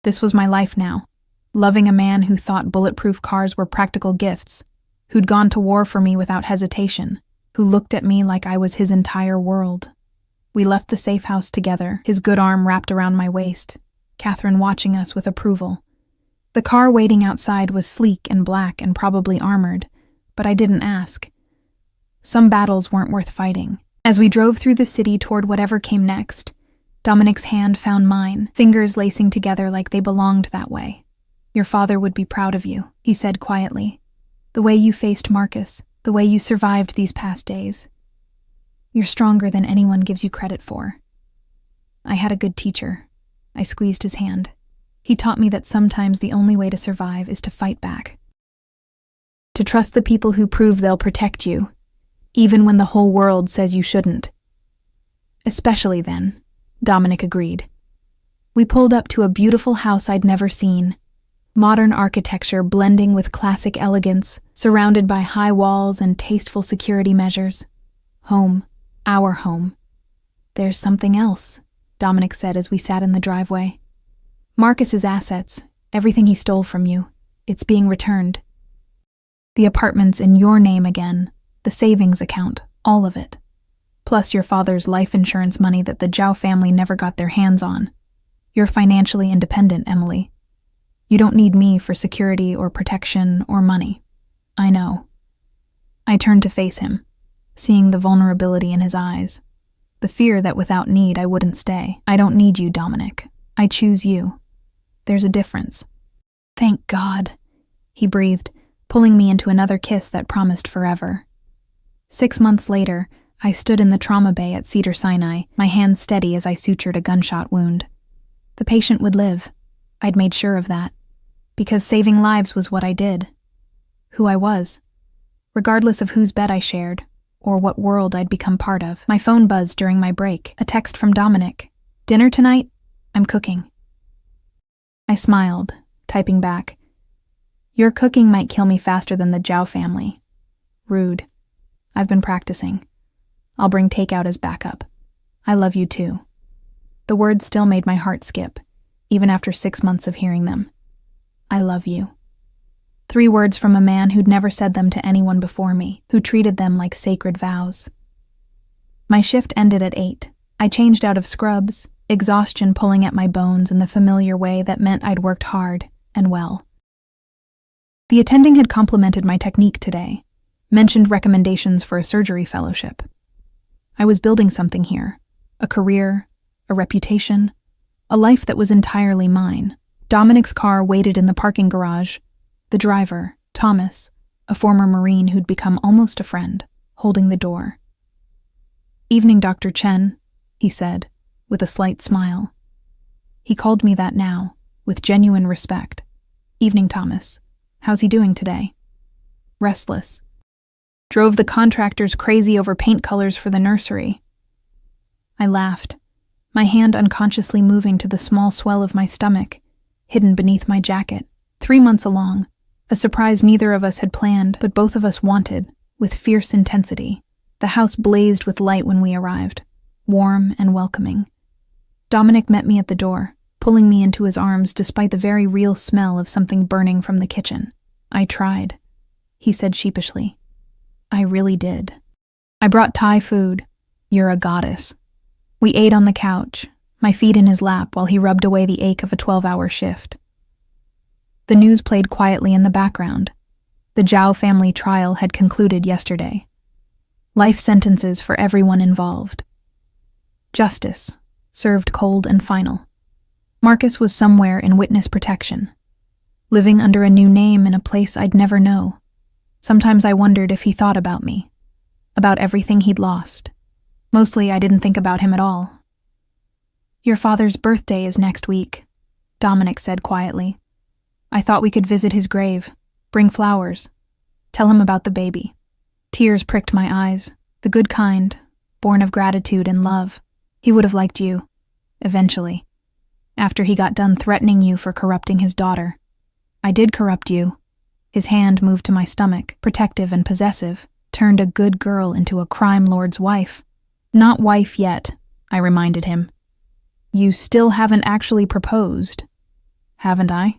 This was my life now. Loving a man who thought bulletproof cars were practical gifts, who'd gone to war for me without hesitation, who looked at me like I was his entire world. We left the safe house together, his good arm wrapped around my waist, Catherine watching us with approval. The car waiting outside was sleek and black and probably armored, but I didn't ask. Some battles weren't worth fighting. As we drove through the city toward whatever came next, Dominic's hand found mine, fingers lacing together like they belonged that way. "Your father would be proud of you," he said quietly. "The way you faced Marcus, the way you survived these past days. You're stronger than anyone gives you credit for." I had a good teacher. I squeezed his hand. He taught me that sometimes the only way to survive is to fight back. To trust the people who prove they'll protect you, even when the whole world says you shouldn't. "Especially then," Dominic agreed. We pulled up to a beautiful house I'd never seen. Modern architecture blending with classic elegance, surrounded by high walls and tasteful security measures. Home. Our home. "There's something else," Dominic said as we sat in the driveway. "Marcus's assets, everything he stole from you, it's being returned. The apartment's in your name again, the savings account, all of it. Plus your father's life insurance money that the Zhao family never got their hands on. You're financially independent, Emily. You don't need me for security or protection or money. I know." I turned to face him, seeing the vulnerability in his eyes, the fear that without need I wouldn't stay. "I don't need you, Dominic. I choose you. There's a difference." "Thank God," he breathed, pulling me into another kiss that promised forever. 6 months later, I stood in the trauma bay at Cedars-Sinai, my hands steady as I sutured a gunshot wound. The patient would live. I'd made sure of that. Because saving lives was what I did. Who I was. Regardless of whose bed I shared, or what world I'd become part of. My phone buzzed during my break, a text from Dominic. "Dinner tonight? I'm cooking." I smiled, typing back. "Your cooking might kill me faster than the Zhao family." Rude. "I've been practicing. I'll bring takeout as backup. I love you too." The words still made my heart skip, even after 6 months of hearing them. I love you. 3 words from a man who'd never said them to anyone before me, who treated them like sacred vows. My shift ended at 8. I changed out of scrubs, exhaustion pulling at my bones in the familiar way that meant I'd worked hard and well. The attending had complimented my technique today, mentioned recommendations for a surgery fellowship. I was building something here, a career, a reputation, a life that was entirely mine. Dominic's car waited in the parking garage. The driver, Thomas, a former Marine who'd become almost a friend, holding the door. "Evening, Dr. Chen," he said, with a slight smile. He called me that now, with genuine respect. "Evening, Thomas. How's he doing today?" "Restless. Drove the contractors crazy over paint colors for the nursery." I laughed, my hand unconsciously moving to the small swell of my stomach, hidden beneath my jacket. 3 months along, a surprise neither of us had planned, but both of us wanted, with fierce intensity. The house blazed with light when we arrived, warm and welcoming. Dominic met me at the door, pulling me into his arms despite the very real smell of something burning from the kitchen. "I tried," he said sheepishly. "I really did. I brought Thai food. You're a goddess." We ate on the couch, my feet in his lap while he rubbed away the ache of a 12-hour shift. The news played quietly in the background. The Zhao family trial had concluded yesterday. Life sentences for everyone involved. Justice, served cold and final. Marcus was somewhere in witness protection, living under a new name in a place I'd never know. Sometimes I wondered if he thought about me, about everything he'd lost. Mostly I didn't think about him at all. "Your father's birthday is next week," Dominic said quietly. "I thought we could visit his grave, bring flowers, tell him about the baby." Tears pricked my eyes, the good kind, born of gratitude and love. He would have liked you, eventually, after he got done threatening you for corrupting his daughter. "I did corrupt you." His hand moved to my stomach, protective and possessive, turned a good girl into a crime lord's wife. "Not wife yet," I reminded him. "You still haven't actually proposed, haven't I?"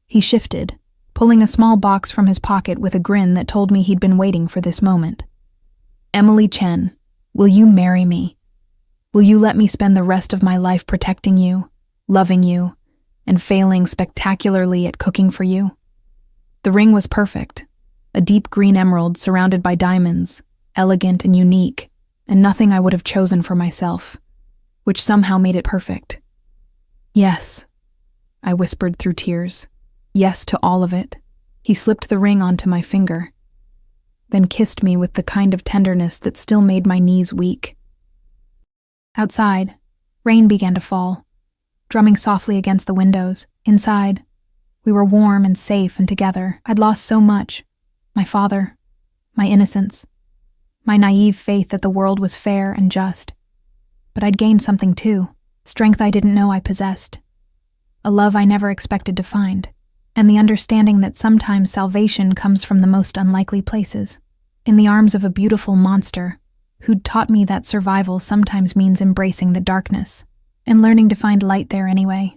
He shifted, pulling a small box from his pocket with a grin that told me he'd been waiting for this moment. Emily Chen, will you marry me? Will you let me spend the rest of my life protecting you, loving you, and failing spectacularly at cooking for you? The ring was perfect, a deep green emerald surrounded by diamonds, elegant and unique, and nothing I would have chosen for myself, which somehow made it perfect. Yes, I whispered through tears. Yes to all of it. He slipped the ring onto my finger, then kissed me with the kind of tenderness that still made my knees weak. Outside, rain began to fall, drumming softly against the windows. Inside, we were warm and safe and together. I'd lost so much. My father, my innocence, my naive faith that the world was fair and just. But I'd gained something too, strength I didn't know I possessed, a love I never expected to find, and the understanding that sometimes salvation comes from the most unlikely places, in the arms of a beautiful monster who'd taught me that survival sometimes means embracing the darkness and learning to find light there anyway.